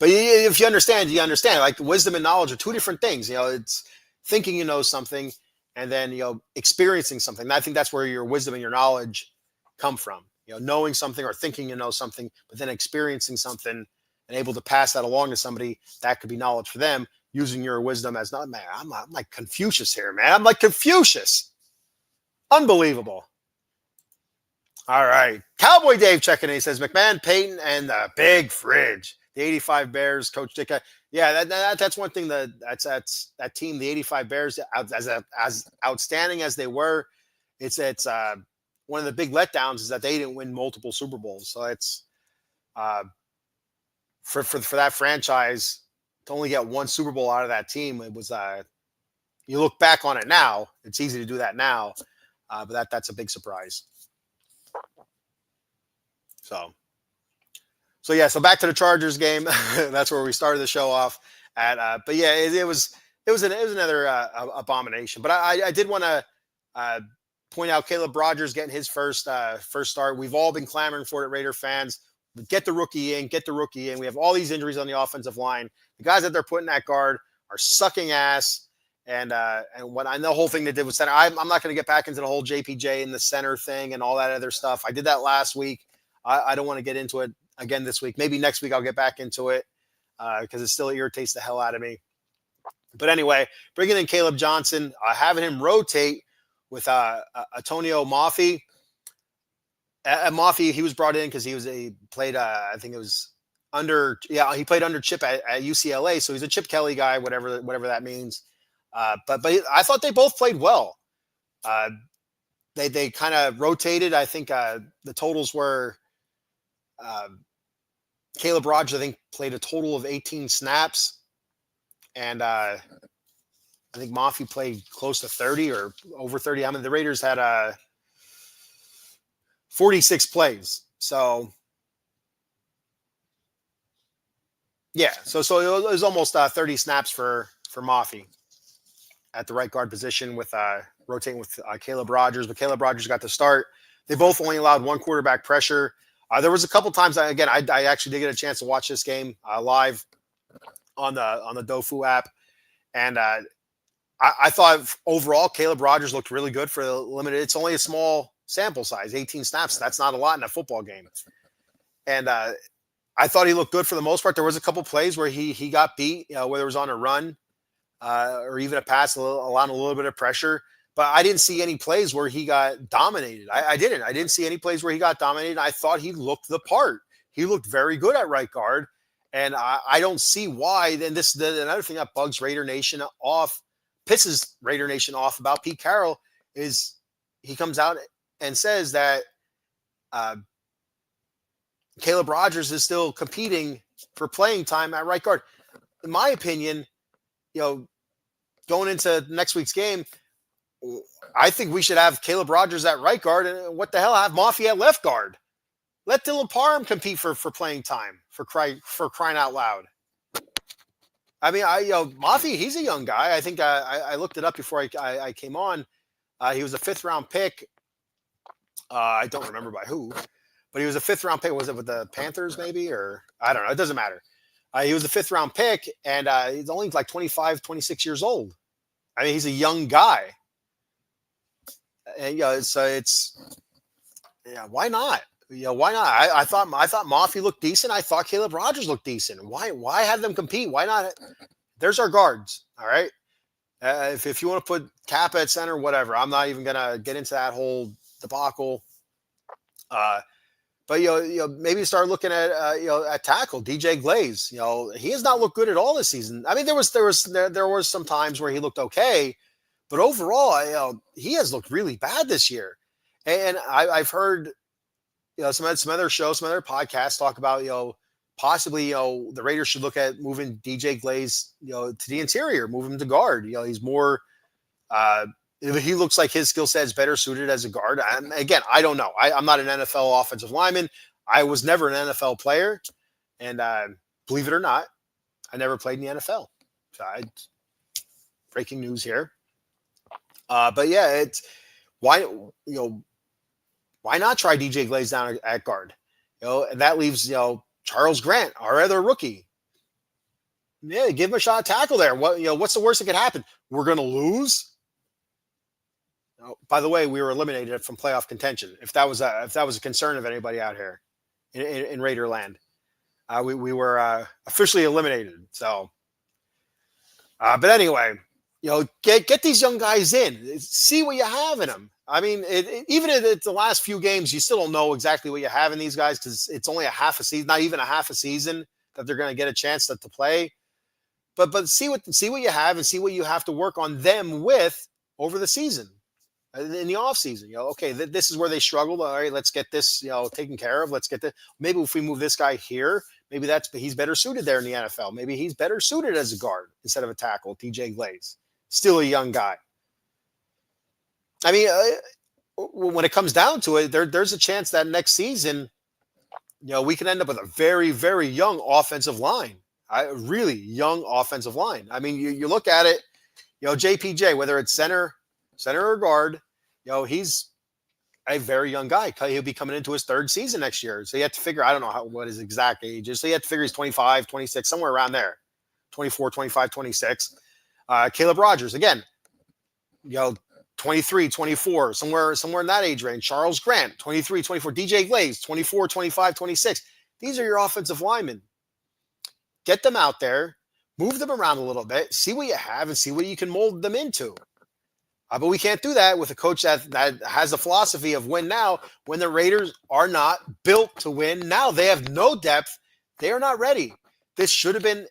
but if you understand, you understand. Like wisdom and knowledge are two different things. It's thinking you know something, and then experiencing something. And I think that's where your wisdom and your knowledge come from. Knowing something or thinking you know something, but then experiencing something and able to pass that along to somebody, that could be knowledge for them. Using your wisdom as not, man. I'm like Confucius here, man. I'm like Confucius. Unbelievable. All right. Cowboy Dave checking in. He says, McMahon, Peyton, and the big fridge. The 85 Bears, Coach Dick. Yeah, that's one thing that's that team, the 85 Bears, as outstanding as they were, it's one of the big letdowns is that they didn't win multiple Super Bowls. So it's for that franchise to only get one Super Bowl out of that team. It was you look back on it now, it's easy to do that now, but that's a big surprise. So yeah, so back to the Chargers game. That's where we started the show off at. But yeah, it was another abomination. But I did want to point out Caleb Rogers getting his first start. We've all been clamoring for it, Raider fans. Get the rookie in. We have all these injuries on the offensive line. The guys that they're putting at guard are sucking ass. And what I know, the whole thing they did with center, I'm not going to get back into the whole JPJ and the center thing and all that other stuff. I did that last week. I don't want to get into it again this week. Maybe next week I'll get back into it because it still irritates the hell out of me. But anyway, bringing in Caleb Johnson, having him rotate with Antonio Mafi. Mafi, he was brought in because he played I think it was he played under Chip at UCLA, so he's a Chip Kelly guy, whatever that means. But I thought they both played well. They kind of rotated. I think the totals were Caleb Rogers, I think, played a total of 18 snaps. And I think Mafi played close to 30 or over 30. I mean, the Raiders had 46 plays. So, yeah. So it was almost 30 snaps for Mafi at the right guard position with rotating with Caleb Rogers. But Caleb Rogers got the start. They both only allowed one quarterback pressure. There was a couple times, I actually did get a chance to watch this game live on the Dofu app. And I thought overall Caleb Rogers looked really good for the limited. It's only a small sample size, 18 snaps. That's not a lot in a football game. And I thought he looked good for the most part. There was a couple plays where he got beat, whether it was on a run or even a pass, allowing a little bit of pressure. But I didn't see any plays where he got dominated. I didn't see any plays where he got dominated. I thought he looked the part. He looked very good at right guard. And I don't see why. Then another thing that bugs Raider Nation off, pisses Raider Nation off about Pete Carroll is he comes out and says that Caleb Rogers is still competing for playing time at right guard. In my opinion, going into next week's game, I think we should have Caleb Rogers at right guard, and what the hell, have Mafi at left guard. Let Dylan Parham compete for playing time for crying out loud. I mean, Mafi, he's a young guy. I think I looked it up before I came on. He was a 5th round pick. I don't remember by who, but he was a 5th round pick. Was it with the Panthers maybe, or I don't know. It doesn't matter. He was a 5th round pick, and he's only like 25, 26 years old. I mean, he's a young guy. And so why not? Why not? I thought Mafi looked decent. I thought Caleb Rogers looked decent. Why have them compete? Why not? There's our guards. All right. If you want to put Kappa at center, whatever. I'm not even gonna get into that whole debacle. But maybe start looking at at tackle DJ Glaze. He has not looked good at all this season. I mean, there was some times where he looked okay, but overall, he has looked really bad this year. And I've heard some other shows, some other podcasts talk about possibly the Raiders should look at moving DJ Glaze to the interior, move him to guard. He's more. He looks like his skill set is better suited as a guard. Again, I don't know. I'm not an NFL offensive lineman. I was never an NFL player, and believe it or not, I never played in the NFL. So breaking news here. But yeah, it's why why not try DJ Glaze down at guard? And that leaves Charles Grant, our other rookie. Yeah, give him a shot at tackle there. What's the worst that could happen? We're gonna lose. By the way, we were eliminated from playoff contention. If that was a concern of anybody out here in Raider land, we were officially eliminated. So, but anyway, get these young guys in, see what you have in them. I mean, even if it's the last few games, you still don't know exactly what you have in these guys because it's only a half a season, not even a half a season that they're going to get a chance to play. But see what you have and see what you have to work on them with over the season, in the off season. Okay, this is where they struggled. All right, let's get this taken care of. Let's get the maybe if we move this guy here, maybe he's better suited there in the NFL. Maybe he's better suited as a guard instead of a tackle. DJ Glaze, still a young guy. I mean, when it comes down to it, there's a chance that next season, we can end up with a very, very young offensive line. A really young offensive line. I mean, you look at it, JPJ, whether it's center or guard, he's a very young guy. He'll be coming into his third season next year. So you have to figure, I don't know what his exact age is. So you have to figure he's 25, 26, somewhere around there. 24, 25, 26. Caleb Rogers, again, 23, 24, somewhere in that age range. Charles Grant, 23, 24. DJ Glaze, 24, 25, 26. These are your offensive linemen. Get them out there, move them around a little bit, see what you have, and see what you can mold them into. But we can't do that with a coach that has a philosophy of win now when the Raiders are not built to win now. They have no depth. They are not ready. This should have been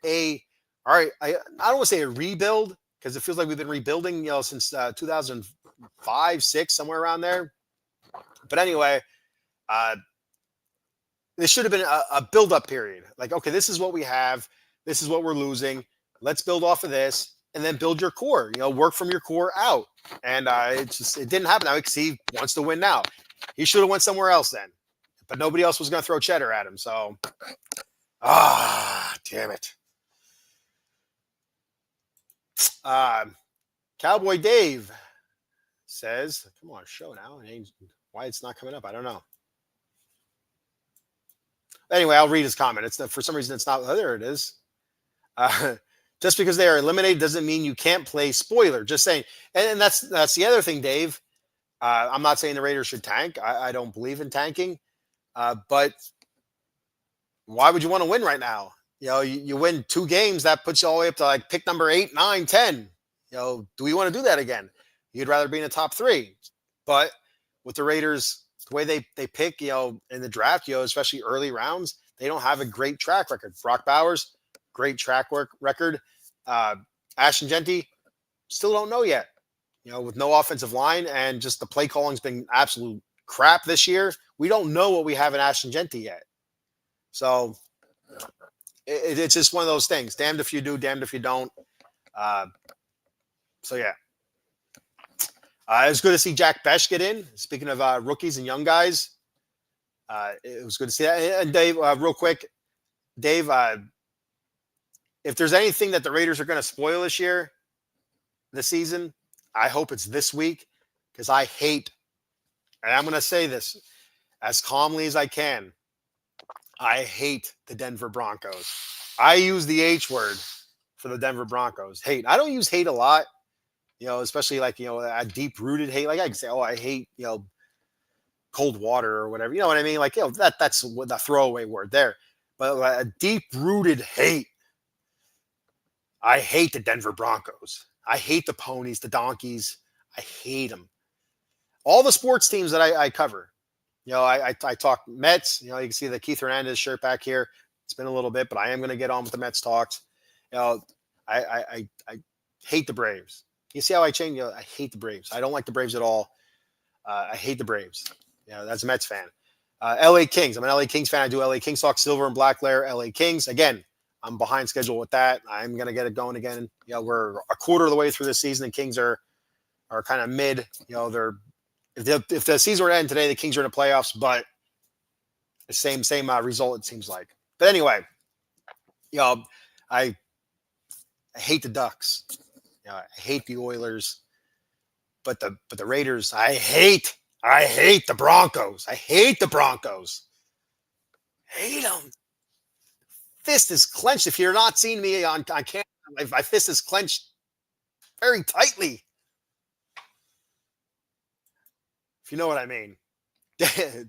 all right, I don't want to say a rebuild because it feels like we've been rebuilding, since 2005, 6, somewhere around there. But anyway, this should have been a build-up period. Like, okay, this is what we have. This is what we're losing. Let's build off of this and then build your core. Work from your core out. And it didn't happen now because he wants to win now. He should have went somewhere else then. But nobody else was going to throw cheddar at him. So, damn it. Cowboy Dave says, come on, show now. Why it's not coming up, I don't know. Anyway, I'll read his comment. For some reason, it's not. Oh, there it is. Just because they are eliminated doesn't mean you can't play spoiler. Just saying. And that's the other thing, Dave. I'm not saying the Raiders should tank. I don't believe in tanking. But why would you want to win right now? You win 2 games, that puts you all the way up to like pick number 8, 9, 10. Do we want to do that again? You'd rather be in the top 3. But with the Raiders, the way they pick, in the draft, especially early rounds, they don't have a great track record. Brock Bowers, great track record. Ashton Genty, still don't know yet. With no offensive line and just the play calling's been absolute crap this year. We don't know what we have in Ashton Genty yet. So it's just one of those things. Damned if you do, damned if you don't. So yeah. It was good to see Jack Besh get in. Speaking of rookies and young guys, it was good to see that. And Dave, real quick, Dave, if there's anything that the Raiders are going to spoil this season, I hope it's this week because I hate, and I'm going to say this as calmly as I can, I hate the Denver Broncos. I use the H word for the Denver Broncos. Hate. I don't use hate a lot. Especially like, a deep-rooted hate. Like I can say, I hate, cold water or whatever. You know what I mean? Like, that's the throwaway word there. But a deep-rooted hate. I hate the Denver Broncos. I hate the Ponies, the Donkeys. I hate them. All the sports teams that I cover. I talk Mets. You can see the Keith Hernandez shirt back here. It's been a little bit, but I am going to get on with the Mets talks. I hate the Braves. You see how I change? I hate the Braves. I don't like the Braves at all. I hate the Braves. That's a Mets fan. LA Kings. I'm an LA Kings fan. I do LA Kings talk, silver and black Lair, LA Kings. Again, I'm behind schedule with that. I'm going to get it going again. We're a quarter of the way through this season. The Kings are kind of mid. If the season were to end today, the Kings are in the playoffs, but The same result, it seems like. But anyway, you know, I, I hate the Ducks. You know, I hate the Oilers, but the Raiders, I hate the Broncos. I hate the Broncos. Hate them. Fist is clenched. If you're not seeing me on camera, my fist is clenched very tightly. If you know what I mean.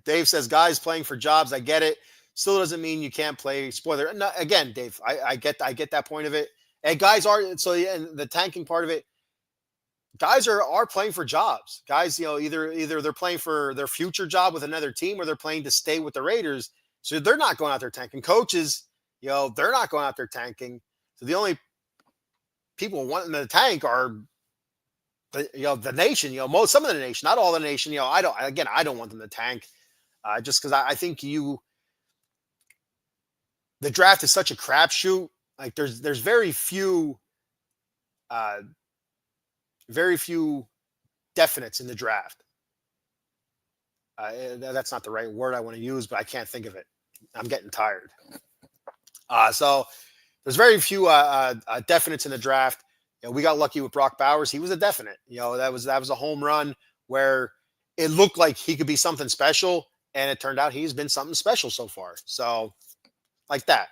Dave says, guys playing for jobs. I get it. Still doesn't mean you can't play. Spoiler. No, again, Dave, I get that point of it. And guys are so yeah, and the tanking part of it. Guys are playing for jobs. Guys, either they're playing for their future job with another team or they're playing to stay with the Raiders. So they're not going out there tanking. Coaches, they're not going out there tanking. So the only people wanting to tank are the nation, some of the nation, not all the nation. I don't want them to tank, just because I think the draft is such a crapshoot. Like there's very few definites in the draft. That's not the right word I want to use, but I can't think of it. I'm getting tired. So there's very few definites in the draft. We got lucky with Brock Bowers. He was a definite. That was a home run where it looked like he could be something special, and it turned out he's been something special so far. So, like that.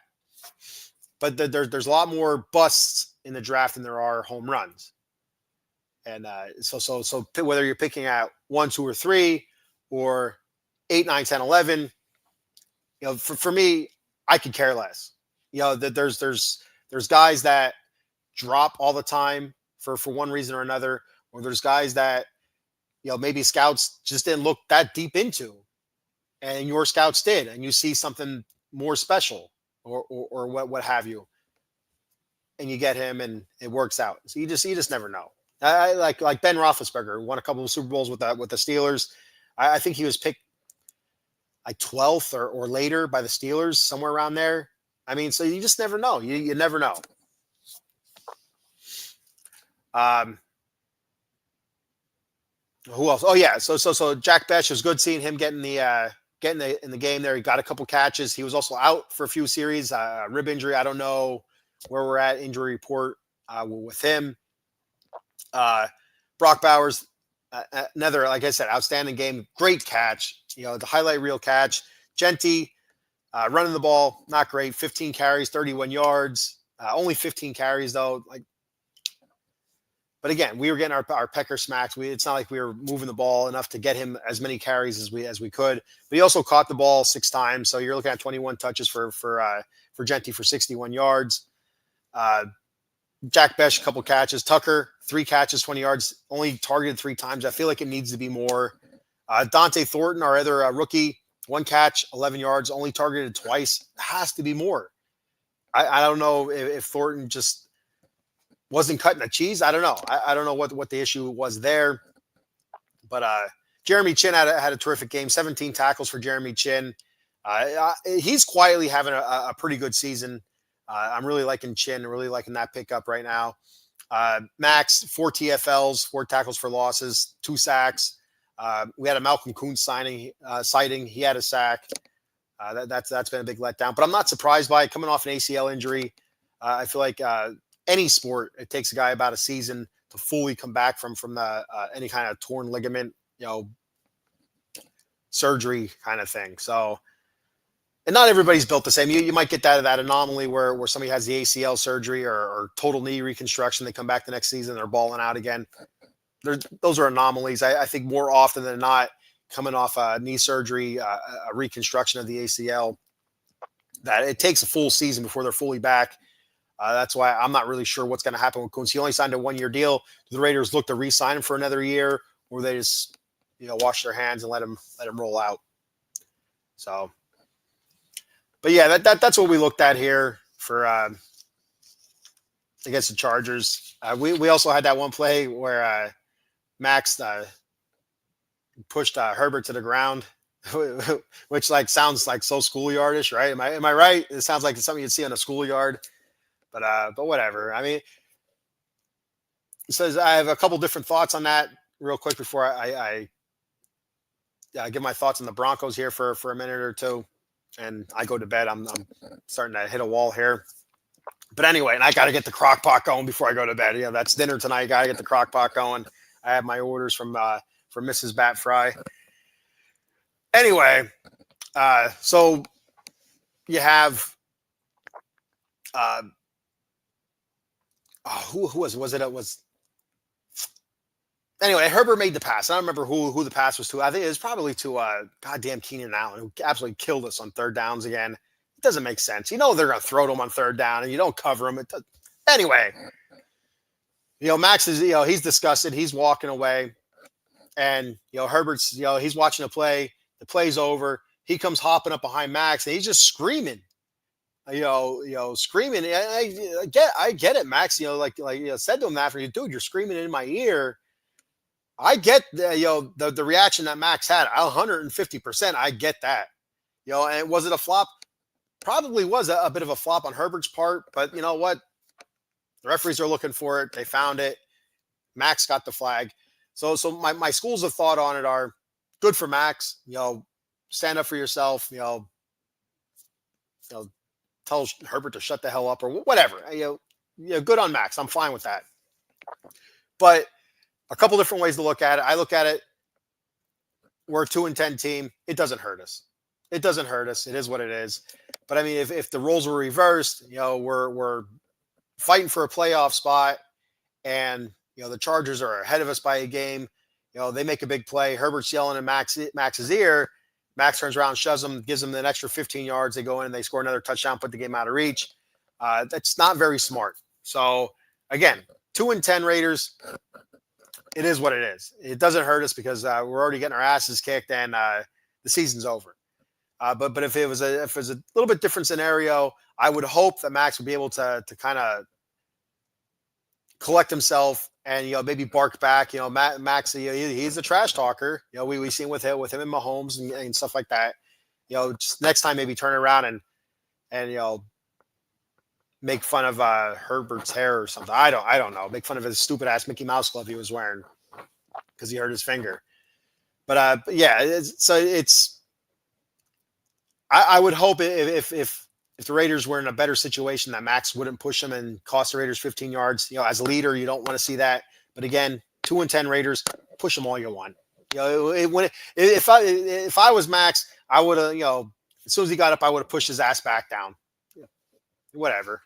But there's a lot more busts in the draft than there are home runs. And so whether you're picking at 1, 2, or 3, or 8, 9, 10, 11, for me, I could care less. There's guys that drop all the time for one reason or another, or there's guys that maybe scouts just didn't look that deep into, and your scouts did, and you see something more special or what have you, and you get him and it works out. So you just never know. I like Ben Roethlisberger, won a couple of Super Bowls with the Steelers. I think he was picked like 12th or later by the Steelers, somewhere around there. I mean, so you just never know. You never know. Who else? Oh yeah, so Jack Besh, was good seeing him getting in the game there. He got a couple catches. He was also out for a few series, rib injury. I don't know where we're at injury report with him. Brock Bowers, another, like I said, outstanding game. Great catch. The highlight reel catch. Genty running the ball, not great. 15 carries, 31 yards. Only 15 carries though. But again, we were getting our pecker smacks. It's not like we were moving the ball enough to get him as many carries as we could. But he also caught the ball 6 times, so you're looking at 21 touches for Genty for 61 yards. Jack Besh, a couple catches. Tucker, 3 catches, 20 yards, only targeted 3 times. I feel like it needs to be more. Dante Thornton, our other rookie, 1 catch, 11 yards, only targeted twice. It has to be more. I don't know if Thornton just wasn't cutting the cheese. I don't know. I don't know what the issue was there. But Jeremy Chin had a terrific game. 17 tackles for Jeremy Chin. He's quietly having a pretty good season. I'm really liking Chin, really liking that pickup right now. Max, 4 TFLs, 4 tackles for losses, 2 sacks. We had a Malcolm Kuhn sighting. He had a sack. That's been a big letdown. But I'm not surprised by it. Coming off an ACL injury, I feel like any sport, it takes a guy about a season to fully come back from the any kind of torn ligament, surgery kind of thing. So. And not everybody's built the same. You might get that anomaly where somebody has the ACL surgery or total knee reconstruction. They come back the next season, they're balling out again. Those are anomalies. I think more often than not, coming off a knee surgery, a reconstruction of the ACL, that it takes a full season before they're fully back. That's why I'm not really sure what's going to happen with Kuntz. He only signed a 1-year deal. Do the Raiders look to re-sign him for another year, or they just wash their hands and let him roll out? So. But yeah, that's what we looked at here for against the Chargers. We also had that one play where Max pushed Herbert to the ground, which sounds like so schoolyardish, right? Am I right? It sounds like something you'd see on a schoolyard, but whatever. I mean, it says I have a couple different thoughts on that real quick before I give my thoughts on the Broncos here for a minute or two. and I go to bed. I'm starting to hit a wall here. But anyway, and I got to get the crock pot going before I go to bed. Yeah, that's dinner tonight. Got to get the crock pot going. I have my orders from Mrs. Bat Fry. Anyway, so you have who was it? Was anyway, Herbert made the pass. I don't remember who the pass was to. I think it was probably to goddamn Keenan Allen, who absolutely killed us on third downs again. It doesn't make sense. You know they're going to throw to him on third down, and you don't cover him. Anyway, Max is he's disgusted. He's walking away, and Herbert's he's watching the play. The play's over. He comes hopping up behind Max, and he's just screaming. Screaming. I get it, Max. Like said to him after, dude, you're screaming in my ear. I get the reaction that Max had. 150%. I get that. And was it a flop? Probably was a bit of a flop on Herbert's part, but you know what? The referees are looking for it. They found it. Max got the flag. So my schools of thought on it are good for Max. Stand up for yourself. Tell Herbert to shut the hell up or whatever. Good on Max. I'm fine with that. But a couple different ways to look at it. I look at it. We're a 2-10 team. It doesn't hurt us. It doesn't hurt us. It is what it is. But I mean, if the roles were reversed, we're fighting for a playoff spot, and the Chargers are ahead of us by a game. They make a big play. Herbert's yelling in Max's ear. Max turns around, shoves him, gives him an extra 15 yards. They go in and they score another touchdown, put the game out of reach. That's not very smart. So again, 2-10 Raiders. It is what it is. It doesn't hurt us because we're already getting our asses kicked and the season's over. But if it was a little bit different scenario, I would hope that Max would be able to kind of collect himself and maybe bark back. Max, he's a trash talker. We seen with him and Mahomes and stuff like that. Just next time maybe turn around and make fun of Herbert's hair or something. I don't know. Make fun of his stupid ass Mickey Mouse glove he was wearing because he hurt his finger. But yeah, I would hope if the Raiders were in a better situation that Max wouldn't push them and cost the Raiders 15 yards. As a leader, you don't want to see that. But again, 2-10 Raiders, push them all you want. If I was Max, I would have, as soon as he got up, I would have pushed his ass back down. Whatever.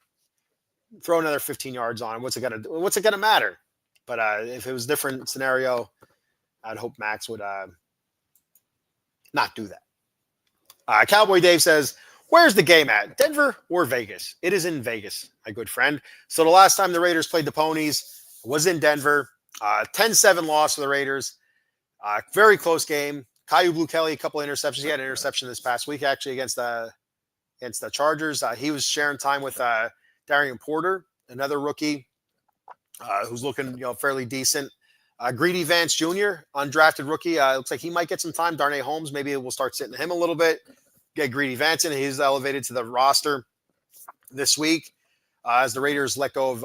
Throw another 15 yards on him. What's it gonna matter? But if it was a different scenario, I'd hope Max would not do that. Cowboy Dave says, where's the game at? Denver or Vegas? It is in Vegas, my good friend. So the last time the Raiders played the Ponies was in Denver. 10-7 loss for the Raiders. Very close game. Caillou Blue Kelly, a couple of interceptions. He had an interception this past week, actually, against the Chargers. He was sharing time with Darian Porter, another rookie who's looking fairly decent. Greedy Vance Jr., undrafted rookie. Looks like he might get some time. Darnay Holmes, maybe we'll start sitting him a little bit. Get Greedy Vance in. He's elevated to the roster this week as the Raiders let go of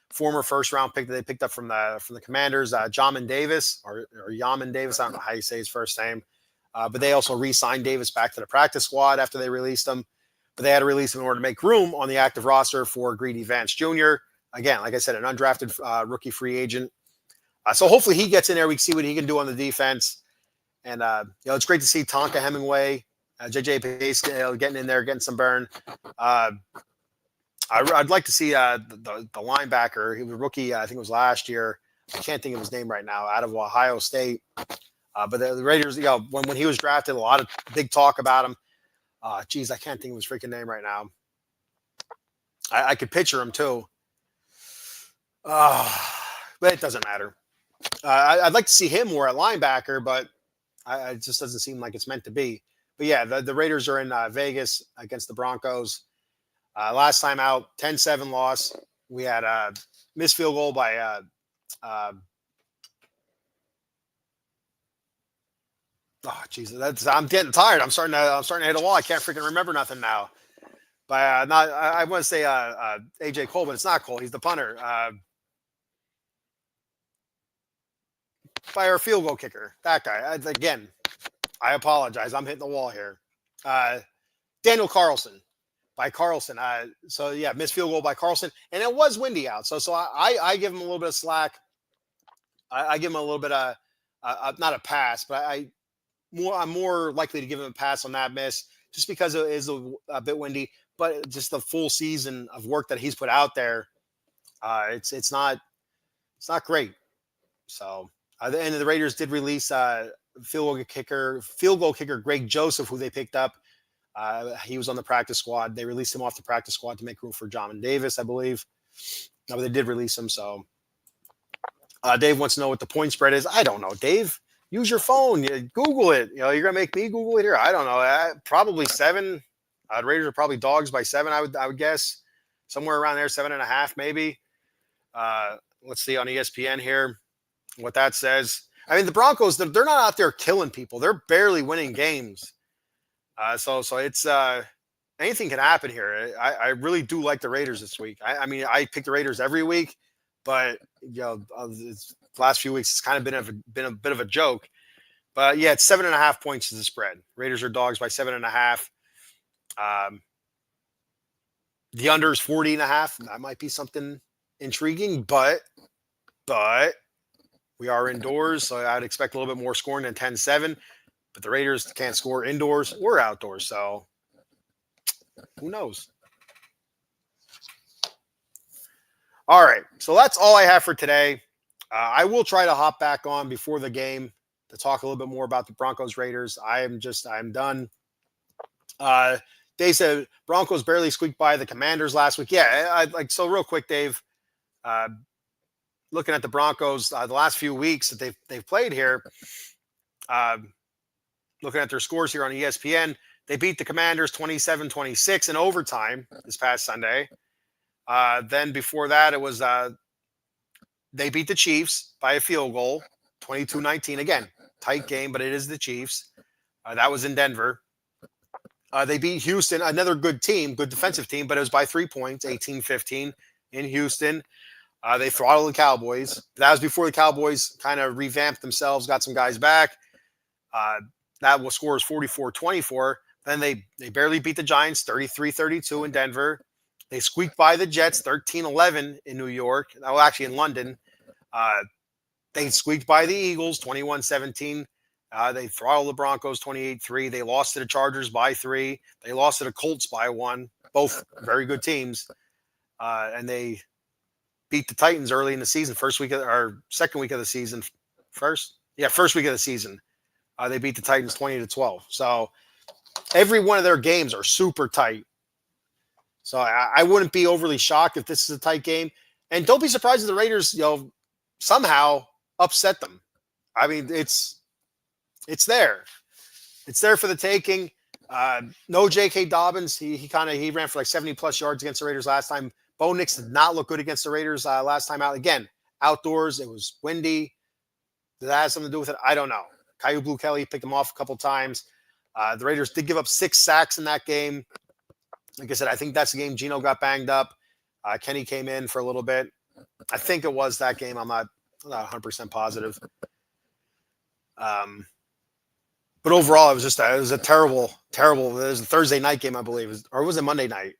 former first-round pick that they picked up from the Commanders, Jamin Davis or Yamin Davis. I don't know how you say his first name. But they also re-signed Davis back to the practice squad after they released him. But they had to release him in order to make room on the active roster for Greedy Vance Jr. Again, like I said, an undrafted rookie free agent. So hopefully he gets in there. We can see what he can do on the defense. And, it's great to see Tonka Hemingway, J.J. Pace getting in there, getting some burn. I'd like to see the linebacker. He was a rookie, I think it was last year. I can't think of his name right now, out of Ohio State. But the Raiders, when he was drafted, a lot of big talk about him. I can't think of his freaking name right now. I could picture him too. But it doesn't matter. I'd like to see him more at linebacker, but it just doesn't seem like it's meant to be. But yeah, the Raiders are in Vegas against the Broncos. Last time out, 10-7 loss. We had a missed field goal by I'm getting tired. I'm starting to hit a wall. I can't freaking remember nothing now. But I want to say AJ Cole, but it's not Cole. He's the punter. By our field goal kicker, that guy. Again, I apologize. I'm hitting the wall here. Daniel Carlson by Carlson. So yeah, missed field goal by Carlson, and it was windy out. So I give him a little bit of slack. I give him a little bit of not a pass, but I'm more likely to give him a pass on that miss just because it is a bit windy. But just the full season of work that he's put out there, it's not great. So and the Raiders did release field goal kicker Greg Joseph, who they picked up. He was on the practice squad. They released him off the practice squad to make room for John Davis, I believe. No, but they did release him. So Dave wants to know what the point spread is. I don't know, Dave. Use your phone. Google it. You're gonna make me Google it here. I don't know. Probably 7. The Raiders are probably dogs by 7. I would guess somewhere around there, 7.5 maybe. Let's see on ESPN here what that says. I mean, the Broncos, they're not out there killing people. They're barely winning games. So it's anything can happen here. I really do like the Raiders this week. I mean, I pick the Raiders every week, but this last few weeks it's kind of been a bit of a joke. But yeah, it's 7.5 points is the spread. Raiders are dogs by 7.5. The under is 40.5. That might be something intriguing, but we are indoors, so I'd expect a little bit more scoring than 10-7. But the Raiders can't score indoors or outdoors, so who knows? All right, so that's all I have for today. I will try to hop back on before the game to talk a little bit more about the Broncos Raiders. I'm done. Dave said Broncos barely squeaked by the Commanders last week. Yeah, so real quick, Dave. Looking at the Broncos the last few weeks that they've played here. Looking at their scores here on ESPN, they beat the Commanders 27-26 in overtime this past Sunday. Then before that, it was they beat the Chiefs by a field goal, 22-19. Again, tight game, but it is the Chiefs. That was in Denver. They beat Houston, another good team, good defensive team, but it was by 3 points, 18-15 in Houston. They throttled the Cowboys. That was before the Cowboys kind of revamped themselves, got some guys back. That was scores 44-24. Then they barely beat the Giants 33-32 in Denver. They squeaked by the Jets 13-11 in New York. Well, actually in London. They squeaked by the Eagles 21-17. They throttled the Broncos 28-3. They lost to the Chargers by 3. They lost to the Colts by 1. Both very good teams. And they beat the Titans early in the season, second week of the season. First week of the season. They beat the Titans 20-12. So every one of their games are super tight. So I wouldn't be overly shocked if this is a tight game. And don't be surprised if the Raiders, somehow upset them. I mean, it's there. It's there for the taking. No J.K. Dobbins. He ran for like 70+ yards against the Raiders last time. Bo Nix did not look good against the Raiders last time out. Again, outdoors. It was windy. Did that have something to do with it? I don't know. Caillou Blue Kelly picked him off a couple times. The Raiders did give up 6 sacks in that game. Like I said, I think that's the game Geno got banged up. Kenny came in for a little bit. I think it was that game. I'm not 100% positive. But overall, it was a terrible. It was a Thursday night game, I believe, or was it Monday night?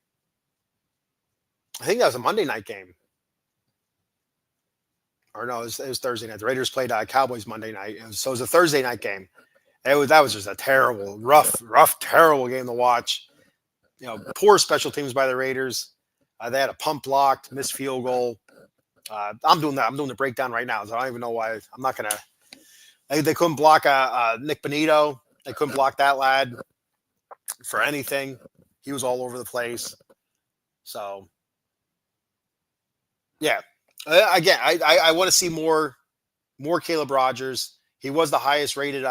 I think that was a Monday night game. Or no, it was Thursday night. The Raiders played Cowboys Monday night, so it was a Thursday night game. That was just a terrible, rough, terrible game to watch. Poor special teams by the Raiders. They had a punt blocked, missed field goal. I'm doing that. I'm doing the breakdown right now, so I don't even know why. I'm not gonna. They couldn't block Nick Bonito. They couldn't block that lad for anything. He was all over the place. So, yeah. Again, I want to see more Caleb Rogers. He was the highest rated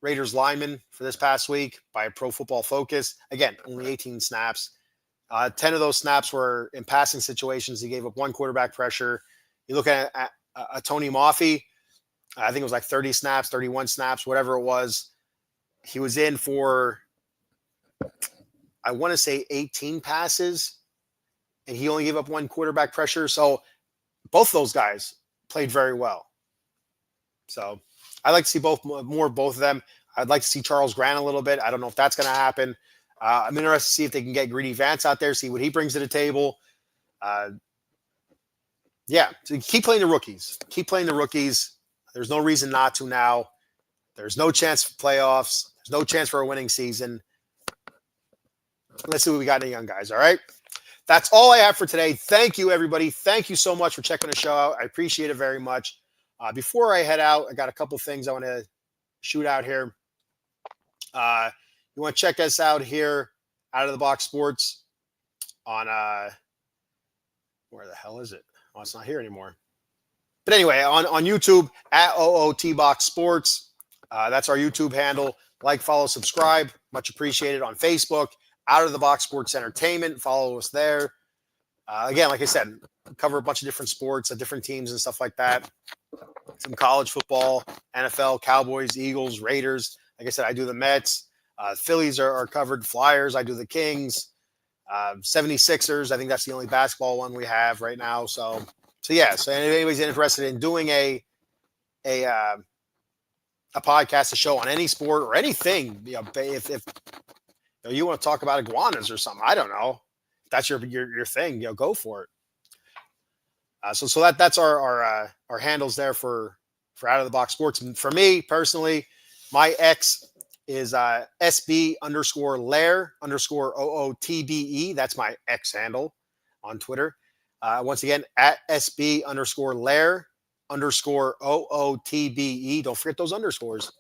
Raiders lineman for this past week by Pro Football Focus. Again, only 18 snaps. 10 of those snaps were in passing situations. He gave up 1 quarterback pressure. You look at Tony Maffey, I think it was like 30 snaps, 31 snaps, whatever it was. He was in for, I want to say 18 passes, and he only gave up 1 quarterback pressure. So both those guys played very well. So I'd like to see more of both of them. I'd like to see Charles Grant a little bit. I don't know if that's going to happen. I'm interested to see if they can get Greedy Vance out there, see what he brings to the table. Yeah, so keep playing the rookies. Keep playing the rookies. There's no reason not to now. There's no chance for playoffs. There's no chance for a winning season. Let's see what we got in the young guys, all right? That's all I have for today. Thank you, everybody. Thank you so much for checking the show out. I appreciate it very much. Before I head out, I got a couple things I want to shoot out here. You want to check us out here, Out of the Box Sports, on where the hell is it? Oh, it's not here anymore. But anyway, on YouTube at OOT Box Sports. That's our YouTube handle. Like, follow, subscribe. Much appreciated. On Facebook, Out of the Box Sports Entertainment. Follow us there. Again, like I said, cover a bunch of different sports, different teams and stuff like that. Some college football, NFL, Cowboys, Eagles, Raiders. Like I said, I do the Mets. Phillies are covered. Flyers, I do the Kings. 76ers, I think that's the only basketball one we have right now. So yeah. So if anybody's interested in doing a podcast, a show on any sport or anything, if you want to talk about iguanas or something, I don't know. If that's your thing, go for it. So that's our handles there for Out of the Box Sports. And for me personally, my X is SB_Lair_OOTBE. That's my X handle on Twitter. Once again, at SB_Lair_OOTBE. Don't forget those underscores.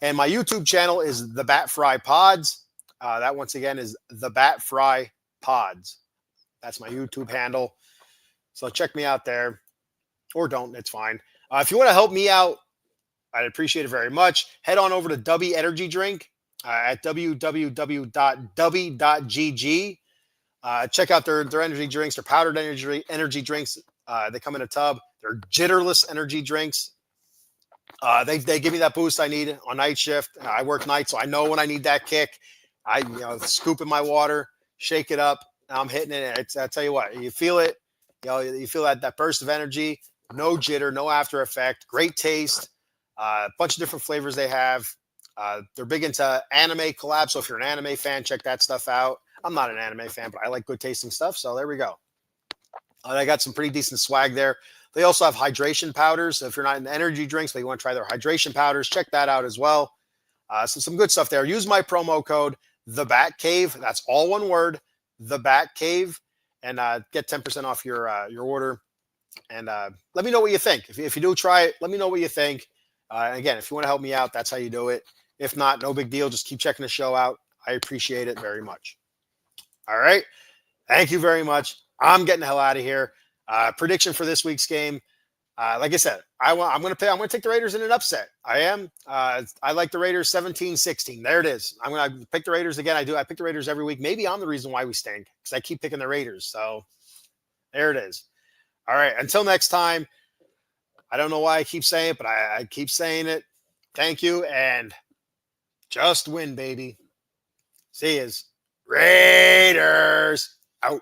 And my YouTube channel is The Bat Fry Pods. That once again is The Bat Fry Pods. That's my YouTube handle. So check me out there, or don't. It's fine. If you want to help me out, I'd appreciate it very much. Head on over to Dubby Energy Drink at www.dubby.gg. Check out their energy drinks, their powdered energy drinks. They come in a tub. They're jitterless energy drinks. They give me that boost I need on night shift. I work night, so I know when I need that kick. I scoop in my water, shake it up. I'm hitting it. I tell you what, you feel it. You feel that burst of energy. No jitter, no after effect. Great taste. A bunch of different flavors they have. They're big into anime collabs. So if you're an anime fan, check that stuff out. I'm not an anime fan, but I like good tasting stuff. So there we go. They got some pretty decent swag there. They also have hydration powders. So if you're not into energy drinks, but you want to try their hydration powders, check that out as well. So some good stuff there. Use my promo code, TheBatCave. That's all one word, TheBatCave, and get 10% off your order. And let me know what you think. If you do try it, let me know what you think. Again, if you want to help me out, that's how you do it. If not, no big deal. Just keep checking the show out. I appreciate it very much. All right. Thank you very much. I'm getting the hell out of here. Prediction for this week's game. Like I said, I'm going to take the Raiders in an upset. I am. I like the Raiders 17-16. There it is. I'm going to pick the Raiders again. I pick the Raiders every week. Maybe I'm the reason why we stink because I keep picking the Raiders. So there it is. All right. Until next time. I don't know why I keep saying it, but I keep saying it. Thank you, and just win, baby. See yous. Raiders out.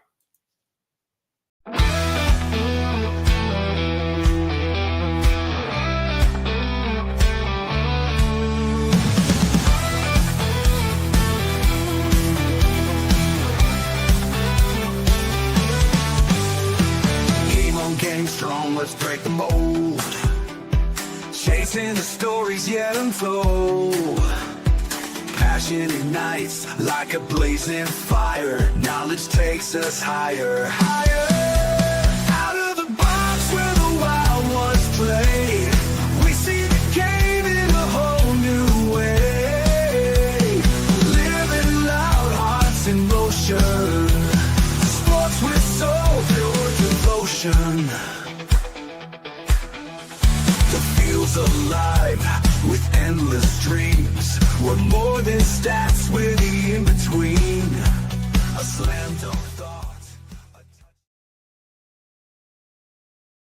Game on, getting strong, let's break the mold. Chasing the stories yet untold. Passion ignites like a blazing fire. Knowledge takes us higher, higher. Out of the box where the wild ones play. We see the game in a whole new way. Living loud, hearts in motion. Sports with soul, pure devotion. Alive with endless dreams. We're more than stats, we're the in-between. A slam dunk.